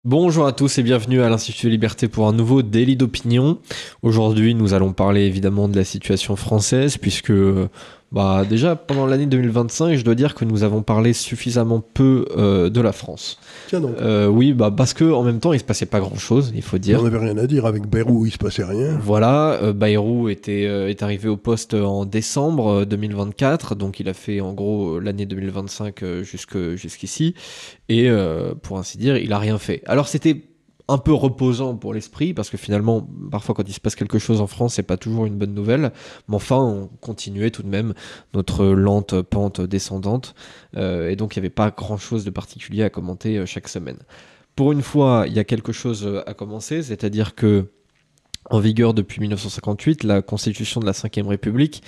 Bonjour à tous et bienvenue à l'Institut Liberté pour un nouveau Daily d'opinion. Aujourd'hui, nous allons parler évidemment de la situation française puisque déjà pendant l'année 2025, je dois dire que nous avons parlé suffisamment peu de la France. Tiens donc. Oui, parce que en même temps, il se passait pas grand-chose, il faut dire. On n'avait rien à dire avec Bayrou, il se passait rien. Voilà, Bayrou est arrivé au poste en décembre 2024, donc il a fait en gros l'année 2025 jusqu'ici, et pour ainsi dire, il a rien fait. Alors c'était un peu reposant pour l'esprit, parce que finalement, parfois quand il se passe quelque chose en France, c'est pas toujours une bonne nouvelle, mais enfin, on continuait tout de même notre lente pente descendante, et donc il n'y avait pas grand-chose de particulier à commenter chaque semaine. Pour une fois, il y a quelque chose à commencer, c'est-à-dire que en vigueur depuis 1958, la Constitution de la Ve République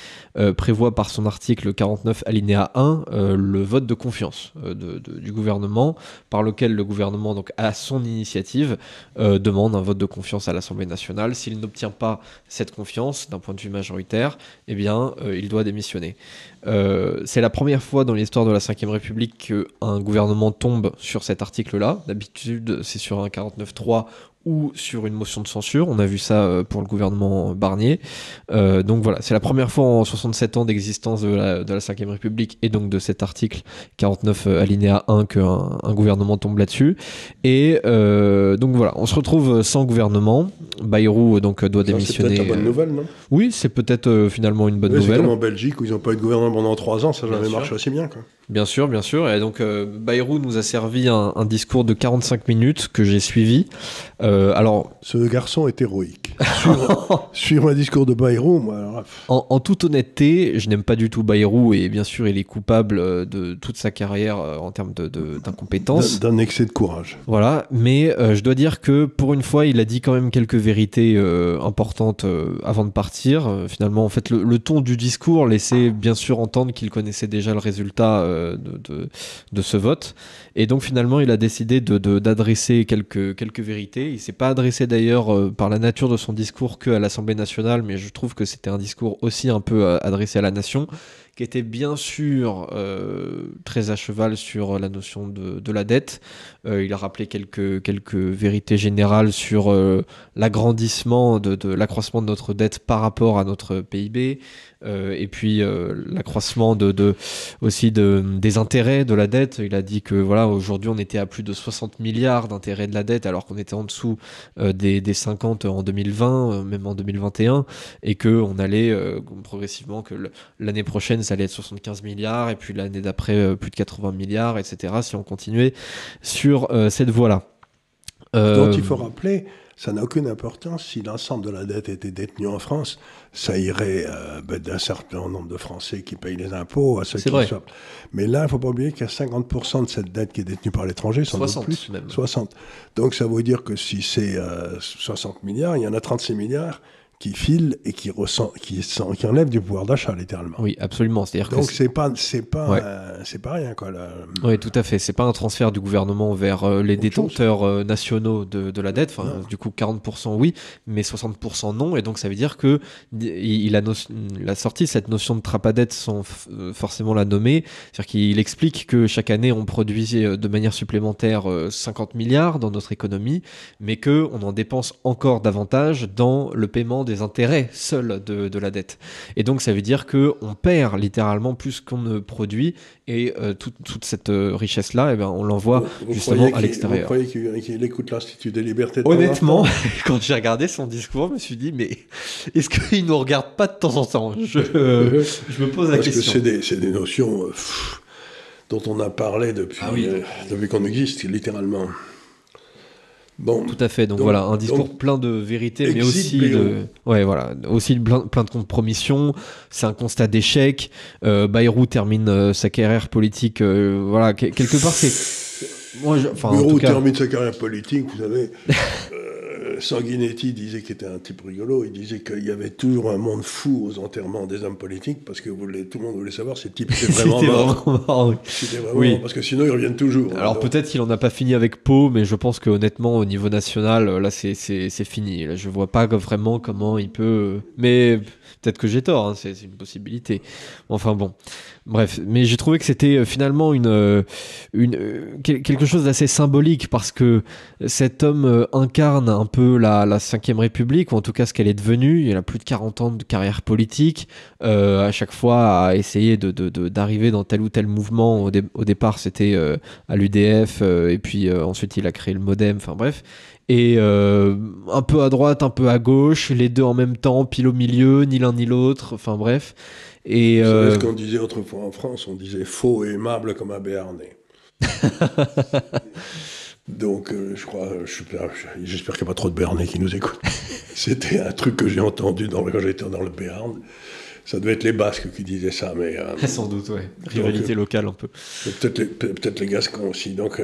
prévoit par son article 49 alinéa 1 le vote de confiance du gouvernement, par lequel le gouvernement, donc à son initiative, demande un vote de confiance à l'Assemblée nationale. S'il n'obtient pas cette confiance d'un point de vue majoritaire, eh bien, il doit démissionner. C'est la première fois dans l'histoire de la Ve République qu'un gouvernement tombe sur cet article-là. D'habitude, c'est sur un 49.3 ou sur une motion de censure. On a vu ça pour le gouvernement Barnier. Donc voilà, c'est la première fois en 67 ans d'existence de la Ve République et donc de cet article 49 alinéa 1 qu'un gouvernement tombe là-dessus. Et donc voilà, on se retrouve sans gouvernement. Bayrou donc doit démissionner. C'est peut-être une bonne nouvelle, non? Oui, c'est peut-être finalement une bonne nouvelle. C'est comme en Belgique où ils n'ont pas eu de gouvernement pendant 3 ans, ça n'a jamais marché aussi bien, quoi. Bien sûr, bien sûr. Et donc Bayrou nous a servi un discours de 45 minutes que j'ai suivi. Alors, ce garçon est héroïque. Sur un discours de Bayrou, moi. Alors... En toute honnêteté, je n'aime pas du tout Bayrou et bien sûr, il est coupable de toute sa carrière en termes d'incompétence. D'un excès de courage. Voilà, mais je dois dire que pour une fois, il a dit quand même quelques vérités importantes avant de partir. Finalement, en fait, le ton du discours laissait bien sûr entendre qu'il connaissait déjà le résultat de ce vote. Et donc finalement, il a décidé d'adresser quelques vérités. Il s'est pas adressé d'ailleurs par la nature de son discours qu'à l'Assemblée nationale, mais je trouve que c'était un discours aussi un peu adressé à la nation, qui était bien sûr très à cheval sur la notion de la dette. Il a rappelé quelques vérités générales sur l'agrandissement de l'accroissement de notre dette par rapport à notre PIB, et puis l'accroissement aussi des intérêts de la dette. Il a dit que voilà, aujourd'hui on était à plus de 60 milliards d'intérêts de la dette alors qu'on était en dessous des 50 en 2020, même en 2021, et qu'on allait progressivement, que l'année prochaine ça allait être 75 milliards et puis l'année d'après plus de 80 milliards, etc. si on continuait sur cette voie-là. Donc il faut rappeler, ça n'a aucune importance si l'ensemble de la dette était détenue en France, ça irait d'un certain nombre de Français qui payent les impôts à ceux qui sortent. Mais là, il ne faut pas oublier qu'il y a 50% de cette dette qui est détenue par l'étranger, sans doute plus. Même. 60. Donc ça veut dire que si c'est 60 milliards, il y en a 36 milliards qui filent et qui enlèvent du pouvoir d'achat, littéralement. Oui, absolument. C'est-à-dire donc c'est pas rien, quoi. Là. Oui, tout à fait. C'est pas un transfert du gouvernement vers les détenteurs nationaux de la dette. Enfin, du coup, 40% oui, mais 60% non. Et donc, ça veut dire que il a sorti cette notion de trappe à dette sans forcément la nommer. C'est-à-dire qu'il explique que chaque année, on produit de manière supplémentaire 50 milliards dans notre économie, mais qu'on en dépense encore davantage dans le paiement des intérêts seuls de la dette. Et donc ça veut dire qu'on perd littéralement plus qu'on ne produit, et toute cette richesse-là, on l'envoie justement à l'extérieur. Vous croyez qu'il écoute l'Institut des Libertés? Honnêtement, quand j'ai regardé son discours, je me suis dit, mais est-ce qu'il ne nous regarde pas de temps en temps? Je me pose la question. Parce que c'est des notions dont on a parlé depuis qu'on existe, littéralement. Bon, tout à fait. Donc voilà, un discours plein de vérité, mais aussi aussi plein de compromissions. C'est un constat d'échec. Bayrou termine sa carrière politique. Quelque part, c'est. Bayrou termine sa carrière politique, vous savez. Sanguinetti disait qu'il était un type rigolo, il disait qu'il y avait toujours un monde fou aux enterrements des hommes politiques, parce que tout le monde voulait savoir si le type était vraiment mort. C'était vraiment mort, parce que sinon ils reviennent toujours. Alors peut-être qu'il en a pas fini avec Pau, mais je pense que honnêtement au niveau national, là c'est fini. Là, je vois pas vraiment comment il peut... Mais peut-être que j'ai tort, hein, c'est une possibilité. Enfin bon, bref. Mais j'ai trouvé que c'était finalement quelque chose d'assez symbolique, parce que cet homme incarne un peu la 5e République, ou en tout cas ce qu'elle est devenue. Il a plus de 40 ans de carrière politique, à chaque fois à essayer d'arriver dans tel ou tel mouvement. Au départ c'était à l'UDF, et puis ensuite il a créé le MoDem, enfin bref. Et un peu à droite, un peu à gauche, les deux en même temps, pile au milieu, ni l'un ni l'autre, enfin bref. Et vous savez ce qu'on disait autrefois en France, on disait faux et aimable comme un Béarnais. Donc, j'espère qu'il n'y a pas trop de Béarnais qui nous écoutent. C'était un truc que j'ai entendu quand j'étais dans le Béarn. Ça devait être les Basques qui disaient ça, mais... sans doute, ouais. Rivalité locale, un peu. Peut-être les Gascons aussi. Donc,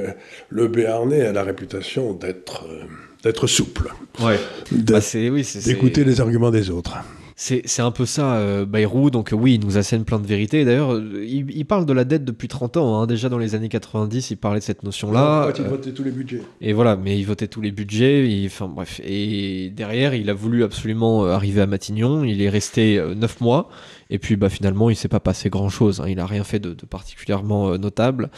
le Béarnais a la réputation d'être souple. Ouais. D'écouter les arguments des autres. C'est un peu ça, Bayrou. Donc oui, il nous assène plein de vérités. D'ailleurs, il parle de la dette depuis 30 ans. Hein. Déjà dans les années 90, il parlait de cette notion-là. Il votait tous les budgets. Et voilà, mais il votait tous les budgets. Enfin bref. Et derrière, il a voulu absolument arriver à Matignon. Il est resté 9 mois. Et puis finalement, il s'est pas passé grand-chose. Hein. Il a rien fait de particulièrement notable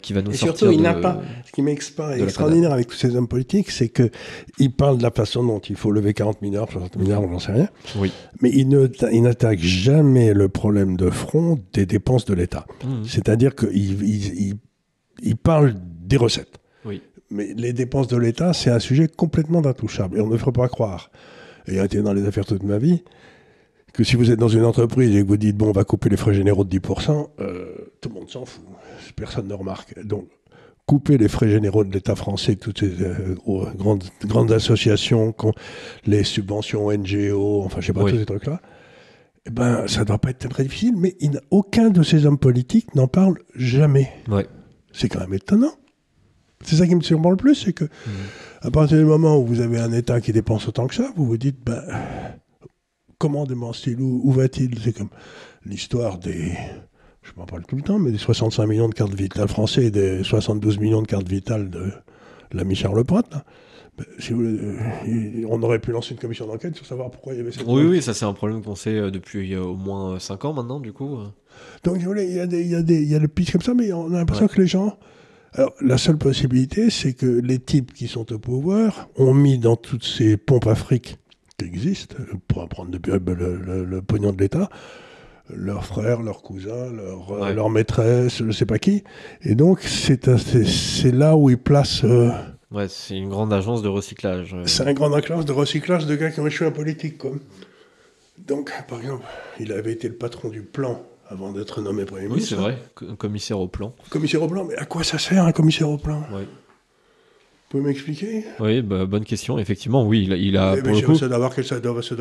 qui va nous sortir. Et surtout, il n'a pas. Ce qui m'exparaît extraordinaire avec tous ces hommes politiques, c'est qu'il parle de la façon dont il faut lever 40 milliards, 60 milliards, on n'en sait rien. Oui. Mais il n'attaque jamais le problème de front des dépenses de l'État. C'est-à-dire qu'il parle des recettes. Oui. Mais les dépenses de l'État, c'est un sujet complètement intouchable. Et on ne ferait pas croire, ayant été dans les affaires toute ma vie, que si vous êtes dans une entreprise et que vous dites, bon, on va couper les frais généraux de 10%, tout le monde s'en fout. Personne ne remarque. Donc, couper les frais généraux de l'État français, toutes ces grandes associations, les subventions NGO, enfin, je sais pas, tous ces trucs-là, eh ben, ça ne doit pas être très difficile, mais aucun de ces hommes politiques n'en parle jamais. Ouais. C'est quand même étonnant. C'est ça qui me surprend le plus, c'est que à partir du moment où vous avez un État qui dépense autant que ça, vous vous dites, comment dépense-t-il ? Où va-t-il ? C'est comme l'histoire des... Je m'en parle tout le temps, mais des 65 millions de cartes vitales français et des 72 millions de cartes vitales de l'ami Charles Pratt. Là. Si vous voulez, on aurait pu lancer une commission d'enquête sur savoir pourquoi il y avait cette... Oui, ça c'est un problème qu'on sait depuis au moins 5 ans maintenant, du coup. Donc, si vous voulez, il y a des pistes comme ça, mais on a l'impression que les gens... Alors, la seule possibilité, c'est que les types qui sont au pouvoir ont mis dans toutes ces pompes à fric qui existent, pour prendre le pognon de l'État, leurs frères, leurs cousins, leurs maîtresses, je ne sais pas qui. Et donc, c'est là où ils placent... Ouais, c'est une grande agence de recyclage. C'est une grande agence de recyclage de gars qui ont échoué en politique, quoi. Donc, par exemple, il avait été le patron du plan avant d'être nommé Premier ministre. Oui, c'est vrai, commissaire au plan. Commissaire au plan, mais à quoi ça sert un commissaire au plan ? Ouais. Vous pouvez m'expliquer ? Oui, bonne question. Effectivement, oui, il a pour le coup, ça doit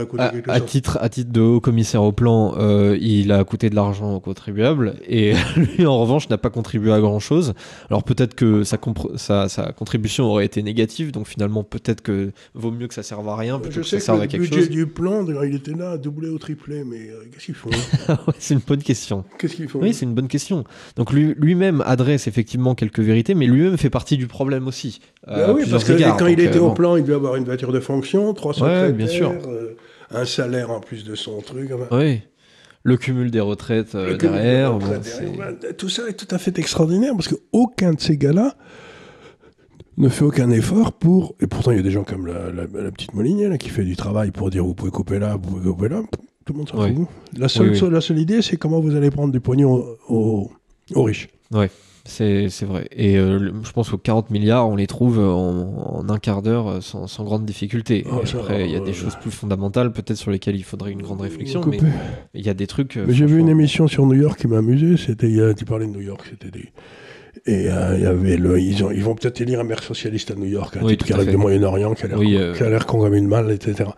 coûter quelque chose. À titre de haut commissaire au plan, il a coûté de l'argent aux contribuables et lui, en revanche, n'a pas contribué à grand-chose. Alors peut-être que sa contribution aurait été négative, donc finalement, peut-être que vaut mieux que ça serve à rien plutôt que ça serve à quelque chose. Le budget du plan, il était là, doublé ou triplé, mais qu'est-ce qu'ils font ? Ouais, c'est une bonne question. Qu'est-ce qu'ils font ? Oui, c'est une bonne question. Donc lui-même adresse effectivement quelques vérités, mais lui-même fait partie du problème aussi. Oui, parce que quand il était au plan, il devait avoir une voiture de fonction, 3 secrétaires, bien sûr. Un salaire en plus de son truc. Oui, le cumul des retraites derrière. Tout ça est tout à fait extraordinaire, parce qu'aucun de ces gars-là ne fait aucun effort pour... Et pourtant, il y a des gens comme la petite Molinier là, qui fait du travail pour dire vous pouvez couper là, vous pouvez couper là. Tout le monde s'en fout. La seule idée, c'est comment vous allez prendre du pognon aux riches. Oui. C'est vrai. Et je pense qu'aux 40 milliards, on les trouve en un quart d'heure sans grande difficulté. Après, il y a des choses plus fondamentales, peut-être sur lesquelles il faudrait une grande réflexion, mais il y a des trucs... mais j'ai vu une émission sur New York qui m'a amusé, tu parlais de New York, et il y avait ils vont peut-être élire un maire socialiste à New York, un type qui arrive du Moyen-Orient, qui a l'air con comme une malle, etc.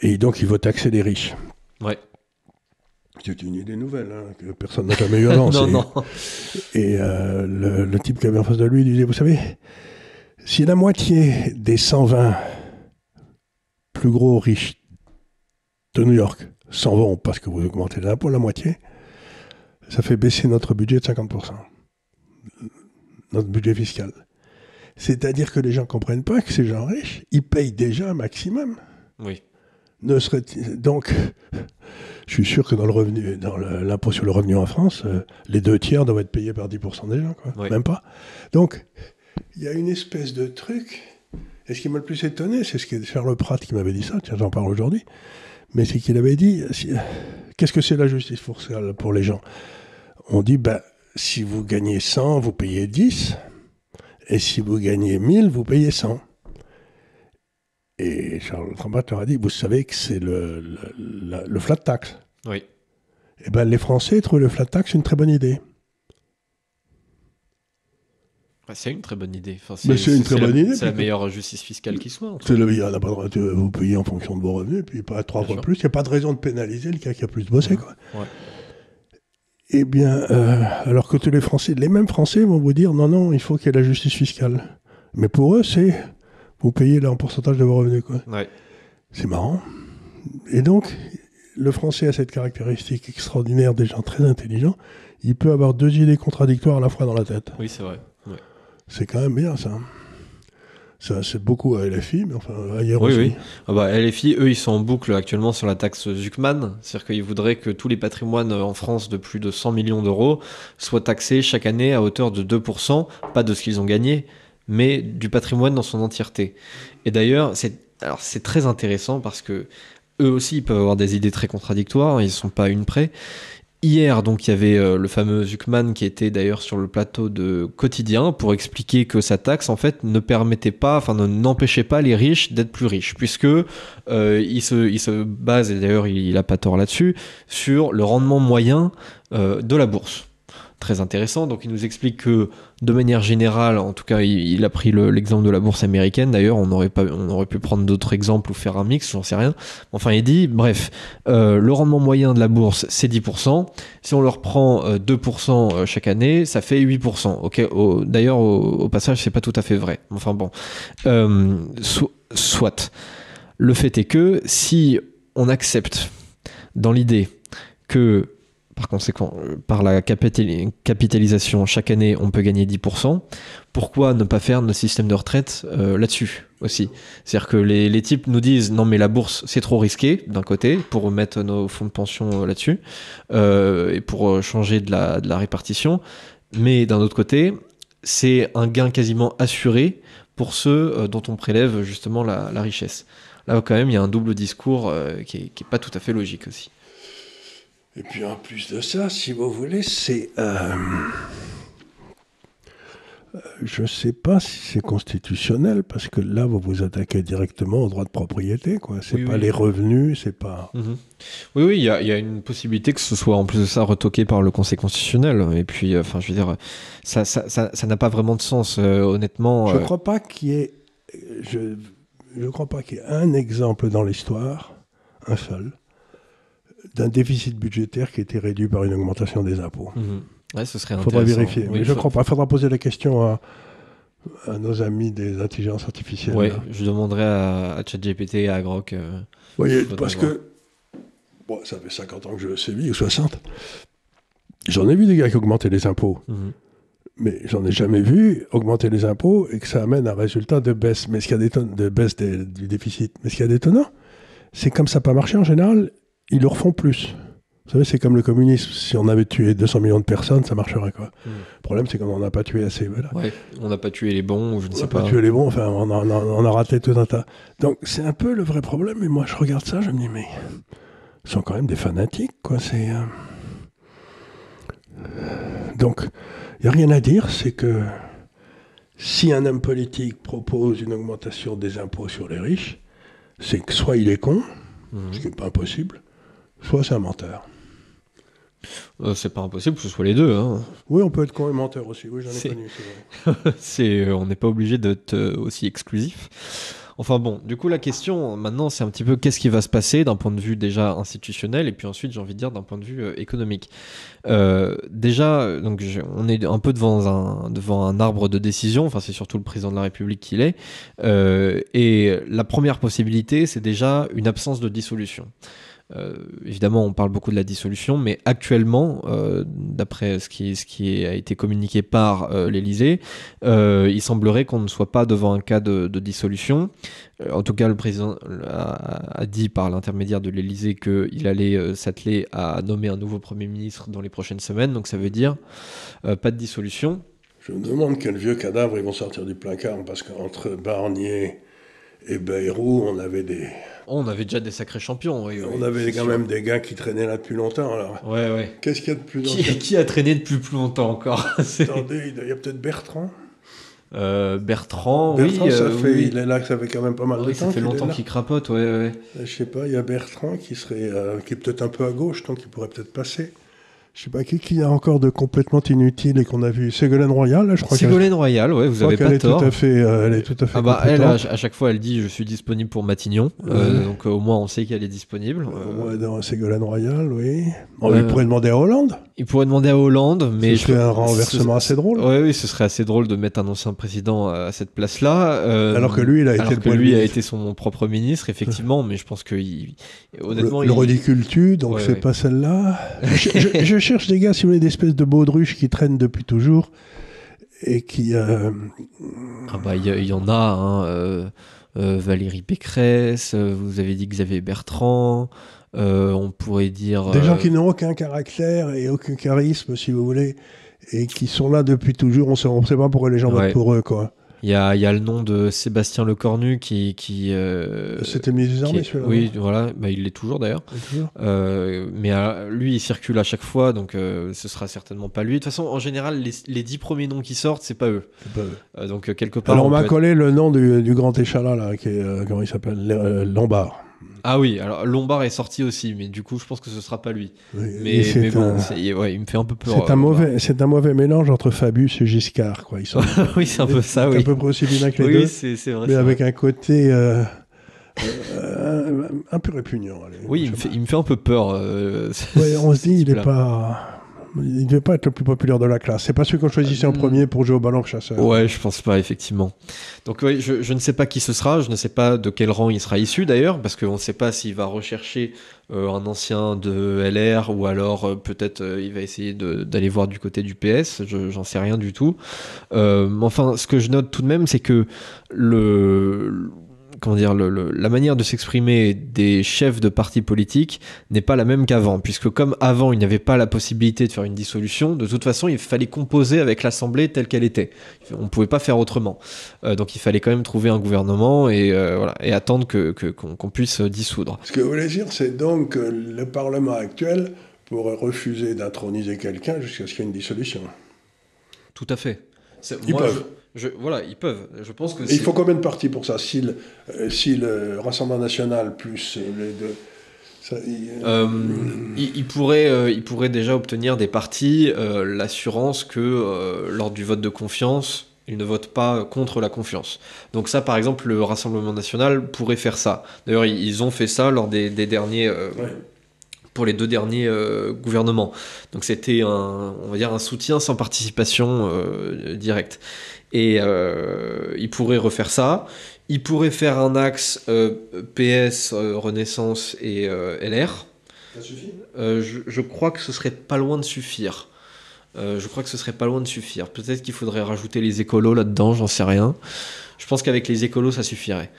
Et donc, il veut taxer les riches. Ouais. C'est une idée nouvelle, que personne n'a jamais eu avant. Non. Et le type qui avait en face de lui disait, vous savez, si la moitié des 120 plus gros riches de New York s'en vont parce que vous augmentez les impôts la moitié, ça fait baisser notre budget de 50%. Notre budget fiscal. C'est-à-dire que les gens ne comprennent pas que ces gens riches, ils payent déjà un maximum. Oui. Donc, je suis sûr que dans l'impôt sur le revenu en France, les 2/3 doivent être payés par 10% des gens, quoi. Oui. Même pas. Donc, il y a une espèce de truc. Et ce qui m'a le plus étonné, c'est ce que Charles Pratt qui m'avait dit ça, tiens, j'en parle aujourd'hui, mais c'est qu'il avait dit, qu'est-ce que c'est la justice fiscale pour les gens ? On dit, si vous gagnez 100, vous payez 10, et si vous gagnez 1000, vous payez 100. Et Charles Pratt leur a dit, vous savez que c'est le flat tax. Oui. Eh les Français trouvent le flat tax une très bonne idée. C'est une très bonne idée. Enfin, c'est une très bonne idée. C'est la meilleure justice fiscale qui soit. Vous payez en fonction de vos revenus, puis pas 3 fois plus. Il n'y a pas de raison de pénaliser le gars qui a plus bossé, quoi. Ouais. Eh bien, alors que tous les mêmes Français vont vous dire, non, il faut qu'il y ait la justice fiscale. Mais pour eux, c'est, vous payez là en pourcentage de vos revenus, quoi. Ouais. C'est marrant. Et donc, le Français a cette caractéristique extraordinaire des gens très intelligents. Il peut avoir 2 idées contradictoires à la fois dans la tête. Oui, c'est vrai. Ouais. C'est quand même bien, ça. Ça, c'est beaucoup à LFI, mais enfin, ailleurs aussi. Oui. LFI, eux, ils sont en boucle actuellement sur la taxe Zuckman. C'est-à-dire qu'ils voudraient que tous les patrimoines en France de plus de 100 millions d'euros soient taxés chaque année à hauteur de 2%, pas de ce qu'ils ont gagné, mais du patrimoine dans son entièreté. Et d'ailleurs, c'est très intéressant parce que eux aussi, ils peuvent avoir des idées très contradictoires, ils ne sont pas à une près. Hier, donc, il y avait le fameux Zuckman qui était d'ailleurs sur le plateau de Quotidien pour expliquer que sa taxe, en fait, n'empêchait pas les riches d'être plus riches, puisque il se base, et d'ailleurs, il n'a pas tort là-dessus, sur le rendement moyen de la bourse. Très intéressant. Donc, il nous explique que, de manière générale, en tout cas, il a pris l'exemple de la bourse américaine. D'ailleurs, on aurait pu prendre d'autres exemples ou faire un mix, j'en sais rien. Enfin, il dit, bref, le rendement moyen de la bourse, c'est 10%. Si on leur prend 2% chaque année, ça fait 8%. Okay, d'ailleurs, au passage, c'est pas tout à fait vrai. Enfin bon, soit. Le fait est que si on accepte dans l'idée que par conséquent, par la capitalisation, chaque année, on peut gagner 10%. Pourquoi ne pas faire nos systèmes de retraite là-dessus aussi ? C'est-à-dire que les types nous disent « Non, mais la bourse, c'est trop risqué, d'un côté, pour mettre nos fonds de pension là-dessus, et pour changer de la répartition. Mais d'un autre côté, c'est un gain quasiment assuré pour ceux dont on prélève justement la richesse. » Là, quand même, il y a un double discours qui est pas tout à fait logique aussi. Et puis en plus de ça, si vous voulez, c'est... je ne sais pas si c'est constitutionnel, parce que là, vous vous attaquez directement au droit de propriété, quoi. C'est pas les revenus, c'est pas... Mmh. Oui, il y a une possibilité que ce soit, en plus de ça, retoqué par le Conseil constitutionnel. Et puis, je veux dire, ça n'a pas vraiment de sens, honnêtement. Je ne crois pas qu'il y ait... Je crois pas qu'il y ait un exemple dans l'histoire, un seul, d'un déficit budgétaire qui a été réduit par une augmentation des impôts. Mmh. Ouais, ce serait intéressant. Il faudra vérifier, mais je ne crois pas. Il faudra poser la question à nos amis des intelligences artificielles. Oui, je demanderai à ChatGPT et à Grok. Voyez, parce que ça fait 50 ans que je sévis, ou 60. J'en ai vu des gars qui augmentaient les impôts. Mais j'en ai jamais vu augmenter les impôts et que ça amène un résultat de baisse. Mais ce qu'il y a de baisse du déficit. Mais ce qu'il y a d'étonnant, c'est comme ça n'a pas marché en général, ils le refont plus. Vous savez, c'est comme le communisme. Si on avait tué 200 millions de personnes, ça marcherait, quoi. Le problème, c'est qu'on n'en a pas tué assez. Voilà. Ouais, on n'a pas tué les bons, ou je ne sais pas. On n'a pas tué les bons, enfin, on a raté tout un tas. Donc, c'est un peu le vrai problème. Et moi, je regarde ça, je me dis, mais ils sont quand même des fanatiques, quoi. Donc, il n'y a rien à dire, c'est que si un homme politique propose une augmentation des impôts sur les riches, c'est que soit il est con, ce qui n'est pas impossible, soit c'est un menteur. C'est pas impossible que ce soit les deux. Hein. Oui, on peut être con et menteur aussi. Oui, j'en ai connu, c'est vrai. On n'est pas obligé d'être aussi exclusif. Enfin bon, du coup la question maintenant c'est un petit peu qu'est-ce qui va se passer d'un point de vue déjà institutionnel et puis ensuite j'ai envie de dire d'un point de vue économique. Déjà, donc on est un peu devant un arbre de décision, enfin c'est surtout le président de la République qui l'est, et la première possibilité c'est déjà une absence de dissolution. Évidemment, on parle beaucoup de la dissolution, mais actuellement, d'après ce qui a été communiqué par l'Élysée, il semblerait qu'on ne soit pas devant un cas de dissolution. En tout cas, le président a dit par l'intermédiaire de l'Élysée qu'il allait s'atteler à nommer un nouveau Premier ministre dans les prochaines semaines, donc ça veut dire pas de dissolution. Je me demande quels vieux cadavres ils vont sortir du placard, parce qu'entre Barnier et Bayrou, on avait déjà des sacrés champions. Oui, on avait quand même des gars qui traînaient là depuis longtemps. Alors. Ouais. Qu'est-ce qu'il y a de plus qui a traîné depuis plus longtemps encore? Attendez, il y a peut-être Bertrand. Bertrand, oui. Il est là, ça fait quand même pas mal de temps. Ça fait longtemps qu'il crapote, ouais. Je sais pas, il y a Bertrand qui est peut-être un peu à gauche, donc il pourrait peut-être passer. Je sais pas qui a encore de complètement inutile et qu'on a vu. Ségolène Royal, là, je crois. Ségolène Royal, ouais, vous avez pas tort. Elle est tout à fait. Ah bah elle, à chaque fois, elle dit je suis disponible pour Matignon, donc au moins on sait qu'elle est disponible. Au moins dans Ségolène Royal, oui. Il pourrait demander à Hollande. Il pourrait demander à Hollande, mais ce serait un renversement assez drôle. Oui, ce serait assez drôle de mettre un ancien président à cette place-là. Alors que lui, il a été son propre ministre, effectivement, mais je pense que honnêtement, le ridicule tue, donc c'est pas celle-là. Je cherche des gars, si vous voulez, d'espèces de baudruches qui traînent depuis toujours et qui... il y en a, Valérie Pécresse, vous avez dit Xavier Bertrand, on pourrait dire... Des gens qui n'ont aucun caractère et aucun charisme, si vous voulez, et qui sont là depuis toujours, on ne sait pas pourquoi les gens votent pour eux, quoi. Il y a le nom de Sébastien Lecornu qui c'était ministre des Armées, celui-là. Oui, voilà, il l'est toujours d'ailleurs. Mais lui, il circule à chaque fois, donc ce sera certainement pas lui. De toute façon, en général, les 10 premiers noms qui sortent, c'est pas eux. Donc quelque part. Alors on m'a collé le nom du grand échalas là, qui est comment il s'appelle, Lombard. Ah oui, alors Lombard est sorti aussi, mais du coup, je pense que ce sera pas lui. Oui, mais bon, il me fait un peu peur. C'est un mauvais mélange entre Fabius et Giscard, quoi. Ils sont oui, c'est un peu ça, oui. Un peu près aussi bien que les deux. Oui, c'est vrai. Mais avec un côté un peu répugnant. Oui, il me fait un peu peur. On se dit, il ne devait pas être le plus populaire de la classe. C'est pas celui qu'on choisissait en premier pour jouer au ballon chasseur. Ouais, je pense pas, effectivement. Donc je ne sais pas qui ce sera, je ne sais pas de quel rang il sera issu d'ailleurs, parce qu'on ne sait pas s'il va rechercher un ancien de LR ou alors peut-être il va essayer d'aller voir du côté du PS, j'en sais rien du tout. Enfin, ce que je note tout de même, c'est que la manière de s'exprimer des chefs de partis politiques n'est pas la même qu'avant, puisque comme avant il n'y avait pas la possibilité de faire une dissolution, de toute façon il fallait composer avec l'Assemblée telle qu'elle était. On ne pouvait pas faire autrement. Donc il fallait quand même trouver un gouvernement et attendre qu'on puisse dissoudre. Ce que vous voulez dire, c'est donc que le Parlement actuel pourrait refuser d'introniser quelqu'un jusqu'à ce qu'il y ait une dissolution. Tout à fait. Ils peuvent. Ils peuvent. Je pense que il faut combien de partis pour ça? Si le Rassemblement National plus les deux... Il pourrait déjà obtenir des partis l'assurance que lors du vote de confiance, ils ne votent pas contre la confiance. Donc ça, par exemple, le Rassemblement National pourrait faire ça. D'ailleurs, ils ont fait ça lors des derniers... pour les 2 derniers gouvernements. Donc c'était on va dire un soutien sans participation directe. Et il pourrait refaire ça. Il pourrait faire un axe PS, Renaissance et LR. Ça suffit ? Je crois que ce serait pas loin de suffire. Peut-être qu'il faudrait rajouter les écolos là-dedans, j'en sais rien. Je pense qu'avec les écolos, ça suffirait.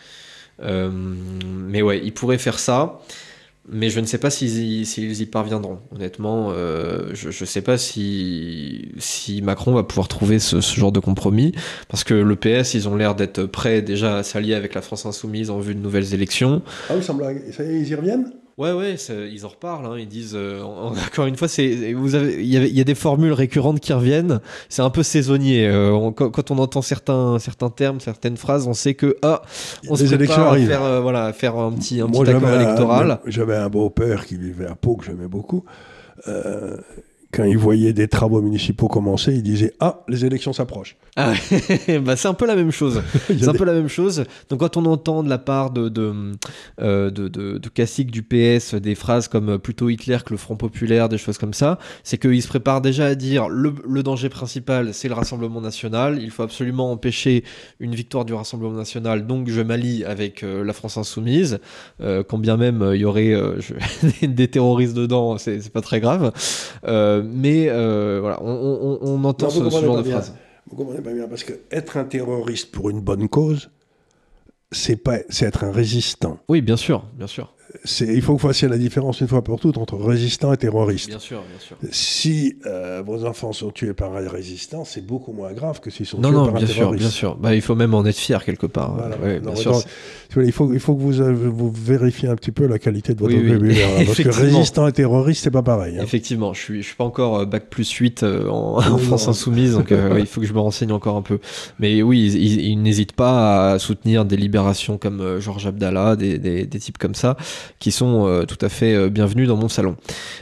Mais ouais, il pourrait faire ça. Mais je ne sais pas s'ils y parviendront. Honnêtement, je ne sais pas si Macron va pouvoir trouver ce genre de compromis, parce que le PS, ils ont l'air d'être prêts déjà à s'allier avec la France Insoumise en vue de nouvelles élections. Ah oui, ça y est, ils y reviennent ? Ouais, ils en reparlent. Hein. Ils disent, encore une fois, il y a des formules récurrentes qui reviennent. C'est un peu saisonnier. Quand on entend certains termes, certaines phrases, on sait que on se prépare à faire un petit accord électoral. J'avais un beau-père qui vivait à Pau, que j'aimais beaucoup, quand il voyait des travaux municipaux commencer, il disait « Ah, les élections s'approchent ». Ah, bah c'est un peu la même chose. C'est un peu la même chose. Donc quand on entend de la part de classiques du PS des phrases comme plutôt Hitler que le Front Populaire, des choses comme ça, c'est qu'ils se préparent déjà à dire le danger principal, c'est le Rassemblement National. Il faut absolument empêcher une victoire du Rassemblement National. Donc je m'allie avec la France Insoumise. Quand bien même il y aurait des terroristes dedans, c'est pas très grave. Mais voilà, on entend ce genre de phrases. Vous comprenez pas bien, parce que être un terroriste pour une bonne cause, c'est être un résistant. Oui, bien sûr, bien sûr. Il faut que vous fassiez la différence une fois pour toutes entre résistant et terroriste. Bien sûr, bien sûr. Si vos enfants sont tués par un résistant, c'est beaucoup moins grave que s'ils sont tués par un terroriste. Non, bien sûr. Bah, il faut même en être fier quelque part. Voilà, bien sûr. Il faut que vous vérifiez un petit peu la qualité de votre vocabulaire. Parce que résistant et terroriste, c'est pas pareil. Hein. Effectivement, je suis pas encore bac plus 8 en France Insoumise, donc il faut que je me renseigne encore un peu. Mais oui, ils n'hésitent pas à soutenir des libérations comme Georges Abdallah, des types comme ça, qui sont tout à fait bienvenus dans mon salon.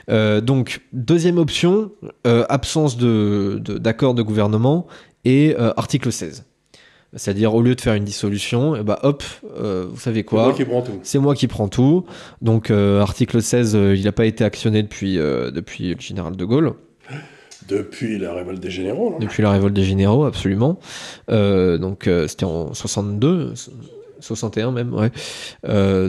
Donc, deuxième option, absence d'accord de gouvernement et article 16. C'est-à-dire, au lieu de faire une dissolution, et bah hop, vous savez quoi, c'est moi qui prends tout. Donc, article 16, il n'a pas été actionné depuis le général de Gaulle. Depuis la révolte des généraux, non ? Depuis la révolte des généraux, absolument. Donc, c'était en 62... 61 même, ouais.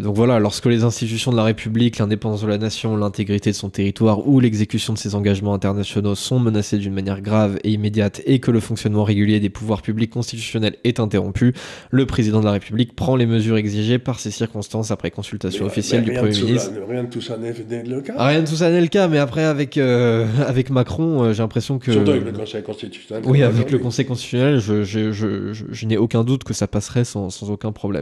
Donc voilà, lorsque les institutions de la République, l'indépendance de la nation, l'intégrité de son territoire ou l'exécution de ses engagements internationaux sont menacées d'une manière grave et immédiate et que le fonctionnement régulier des pouvoirs publics constitutionnels est interrompu, le président de la République prend les mesures exigées par ces circonstances après consultation officielle du Premier ministre. Rien de tout ça n'est le cas. Rien de tout ça n'est le cas, mais après avec Macron, j'ai l'impression que... Surtout avec le Conseil constitutionnel. Oui, avec le Conseil constitutionnel, je n'ai aucun doute que ça passerait sans aucun problème.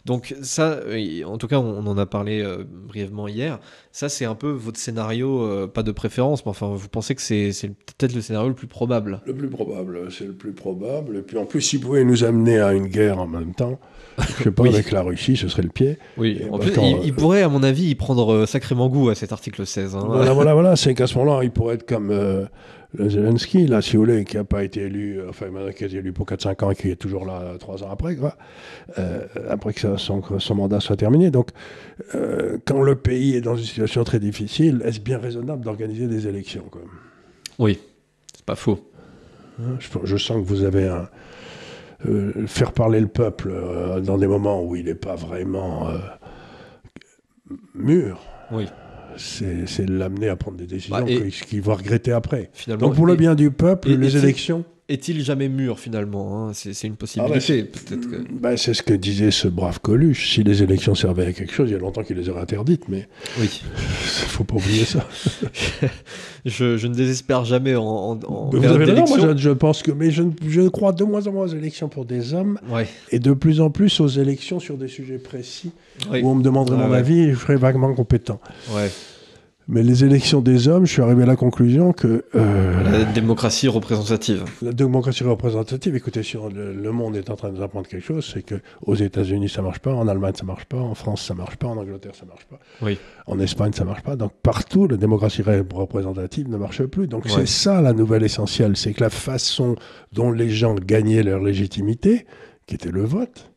Donc ça, en tout cas, on en a parlé brièvement hier. Ça, c'est un peu votre scénario, pas de préférence, mais enfin, vous pensez que c'est peut-être le scénario le plus probable. Le plus probable, c'est le plus probable. Et puis en plus, s'il pouvait nous amener à une guerre en même temps, je sais pas, avec la Russie, ce serait le pied. Oui, en plus, il pourrait, à mon avis, y prendre sacrément goût à cet article 16. Hein. Voilà, c'est qu'à ce moment-là, il pourrait être comme... le Zelensky, là, si vous voulez, qui n'a pas été élu, enfin, qui a été élu pour 4-5 ans et qui est toujours là 3 ans après, quoi, après que son mandat soit terminé. Donc, quand le pays est dans une situation très difficile, est-ce bien raisonnable d'organiser des élections, quoi ? Oui, c'est pas faux. Je sens que vous avez faire parler le peuple dans des moments où il n'est pas vraiment mûr. Oui. C'est l'amener à prendre des décisions qu'il va regretter après. Finalement, donc pour le bien du peuple, les élections... Est-il jamais mûr finalement, hein, c'est une possibilité. Peut-être que... c'est ce que disait ce brave Coluche. Si les élections servaient à quelque chose, il y a longtemps qu'il les aurait interdites, mais oui. Il faut pas oublier ça. je ne désespère jamais en vous avez raison, moi je pense que... Mais je crois de moins en moins aux élections pour des hommes, et de plus en plus aux élections sur des sujets précis, où on me demanderait mon avis et je serais vaguement compétent. Ouais. Mais les élections des hommes, je suis arrivé à la conclusion que... la démocratie représentative. La démocratie représentative, écoutez, si le monde est en train de nous apprendre quelque chose, c'est qu'aux États-Unis, ça ne marche pas, en Allemagne, ça ne marche pas, en France, ça ne marche pas, en Angleterre, ça ne marche pas, en Espagne, ça ne marche pas. Donc partout, la démocratie représentative ne marche plus. Donc c'est ça la nouvelle essentielle, c'est que la façon dont les gens gagnaient leur légitimité, qui était le vote,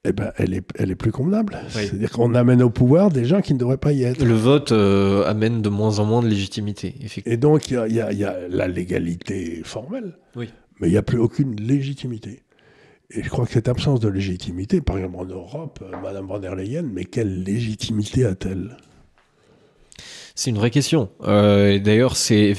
eh ben, elle est plus convenable. Oui. C'est-à-dire qu'on amène au pouvoir des gens qui ne devraient pas y être. Le vote amène de moins en moins de légitimité, effectivement. Et donc, il y a la légalité formelle, mais il n'y a plus aucune légitimité. Et je crois que cette absence de légitimité, par exemple en Europe, Madame von der Leyen, mais quelle légitimité a-t-elle ? C'est une vraie question. D'ailleurs,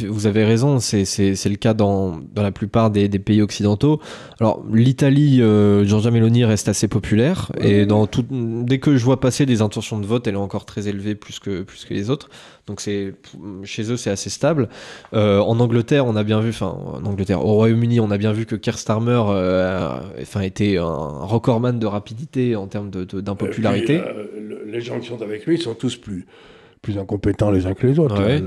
vous avez raison, c'est le cas dans la plupart des pays occidentaux. Alors, l'Italie, Giorgia Meloni reste assez populaire. Et dès que je vois passer des intentions de vote, elle est encore très élevée plus que les autres. Donc, chez eux, c'est assez stable. En Angleterre, on a bien vu... au Royaume-Uni, on a bien vu que Keir Starmer était un recordman de rapidité en termes d'impopularité. Les gens qui sont avec lui sont tous plus plus incompétents les uns que les autres. Ouais.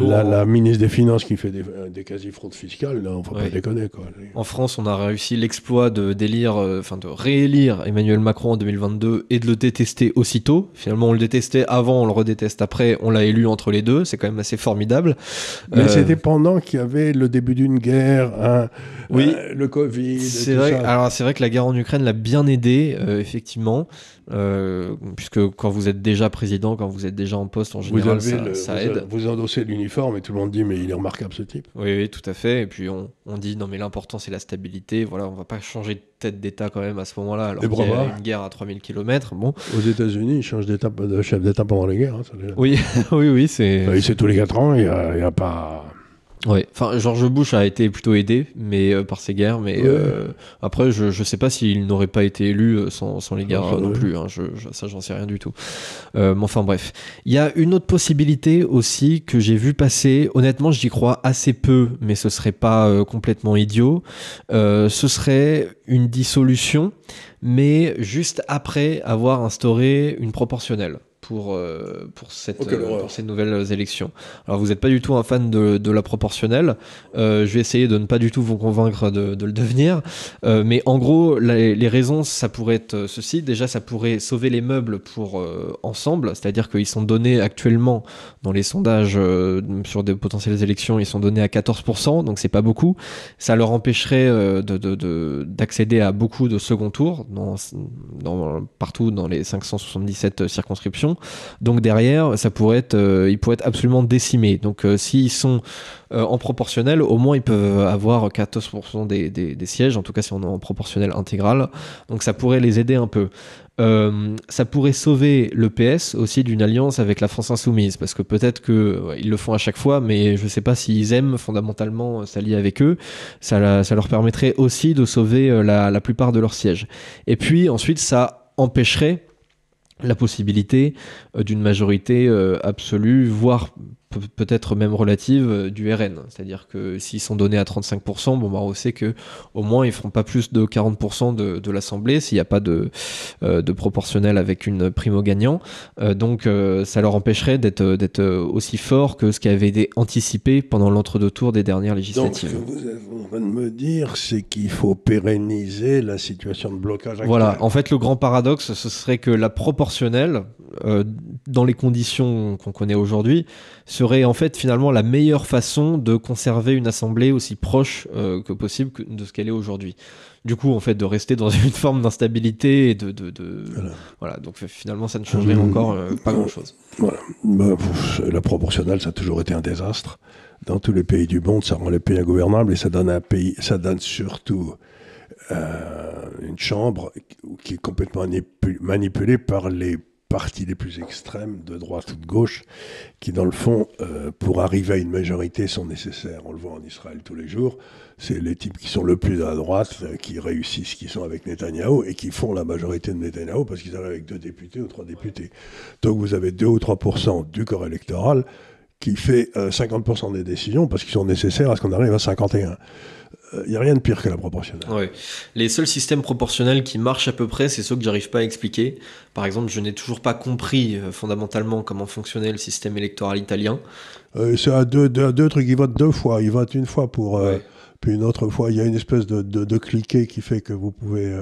La ministre des Finances qui fait des quasi-fraudes fiscales, là, on ne faut pas déconner. Quoi. En France, on a réussi l'exploit de réélire Emmanuel Macron en 2022 et de le détester aussitôt. Finalement, on le détestait avant, on le redéteste après, on l'a élu entre les deux. C'est quand même assez formidable. Mais c'était pendant qu'il y avait le début d'une guerre, le Covid. C'est vrai. Alors, c'est vrai que la guerre en Ukraine l'a bien aidé, effectivement. Puisque quand vous êtes déjà président, quand vous êtes déjà en poste, en général, ça aide. Vous endossez l'uniforme et tout le monde dit mais il est remarquable ce type. Oui, tout à fait. Et puis on dit non mais l'important c'est la stabilité. Voilà, on va pas changer de tête d'État quand même à ce moment-là alors qu'il y a une guerre à 3000 km. Bon. Aux États-Unis, ils changent de chef d'État pendant les guerres. Oui, oui, c'est. C'est tous les 4 ans, il y a pas. Oui, enfin George Bush a été plutôt aidé par ces guerres, mais après je sais pas s'il n'aurait pas été élu sans les guerres non plus, hein, ça j'en sais rien du tout. Mais enfin bref, il y a une autre possibilité aussi que j'ai vu passer, honnêtement j'y crois assez peu, mais ce serait pas complètement idiot, ce serait une dissolution, mais juste après avoir instauré une proportionnelle. Pour ces nouvelles élections. Alors vous n'êtes pas du tout un fan de la proportionnelle, je vais essayer de ne pas du tout vous convaincre de le devenir, mais en gros les raisons ça pourrait être ceci. Déjà ça pourrait sauver les meubles pour Ensemble, c'est-à-dire qu'ils sont donnés actuellement dans les sondages sur des potentielles élections, ils sont donnés à 14%, donc c'est pas beaucoup. Ça leur empêcherait d'accéder à beaucoup de second tour partout dans les 577 circonscriptions. Donc derrière, ils pourraient être absolument décimés. Donc s'ils sont en proportionnel, au moins ils peuvent avoir 14% des sièges, en tout cas si on est en proportionnel intégral. Donc ça pourrait les aider un peu. Ça pourrait sauver le PS aussi d'une alliance avec la France Insoumise, parce que peut-être qu'ils le font à chaque fois, mais je sais pas s'ils aiment fondamentalement s'allier avec eux. Ça leur permettrait aussi de sauver la plupart de leurs sièges. Et puis ensuite, ça empêcherait la possibilité d'une majorité absolue, voire peut-être même relative du RN. C'est-à-dire que s'ils sont donnés à 35%, on sait qu'au moins ils feront pas plus de 40% de l'Assemblée s'il n'y a pas de proportionnel avec une primo-gagnant. Donc ça leur empêcherait d'être aussi fort que ce qui avait été anticipé pendant l'entre-deux tours des dernières législatives. Donc vous êtes en train de me dire, c'est qu'il faut pérenniser la situation de blocage actuelle. Voilà, en fait le grand paradoxe, ce serait que la proportionnelle, dans les conditions qu'on connaît aujourd'hui, serait en fait finalement la meilleure façon de conserver une assemblée aussi proche que possible de ce qu'elle est aujourd'hui. Du coup, en fait, de rester dans une forme d'instabilité et voilà. Donc finalement, ça ne changerait encore pas grand-chose. Voilà. La proportionnelle, ça a toujours été un désastre. Dans tous les pays du monde, ça rend les pays ingouvernables et ça donne surtout une chambre qui est complètement manipulée par les partis les plus extrêmes, de droite ou de gauche, qui dans le fond, pour arriver à une majorité, sont nécessaires. On le voit en Israël tous les jours. C'est les types qui sont le plus à droite, qui réussissent, qui sont avec Netanyahou, et qui font la majorité de Netanyahou, parce qu'ils arrivent avec 2 députés ou 3 députés. Donc vous avez 2 ou 3% du corps électoral qui fait 50% des décisions, parce qu'ils sont nécessaires à ce qu'on arrive à 51%. Il n'y a rien de pire que la proportionnelle. Ouais. Les seuls systèmes proportionnels qui marchent à peu près, c'est ceux que j'arrive pas à expliquer. Par exemple, je n'ai toujours pas compris fondamentalement comment fonctionnait le système électoral italien. C'est à deux trucs, ils votent 2 fois. Ils votent une fois pour... puis une autre fois, il y a une espèce de cliquet qui fait que vous pouvez...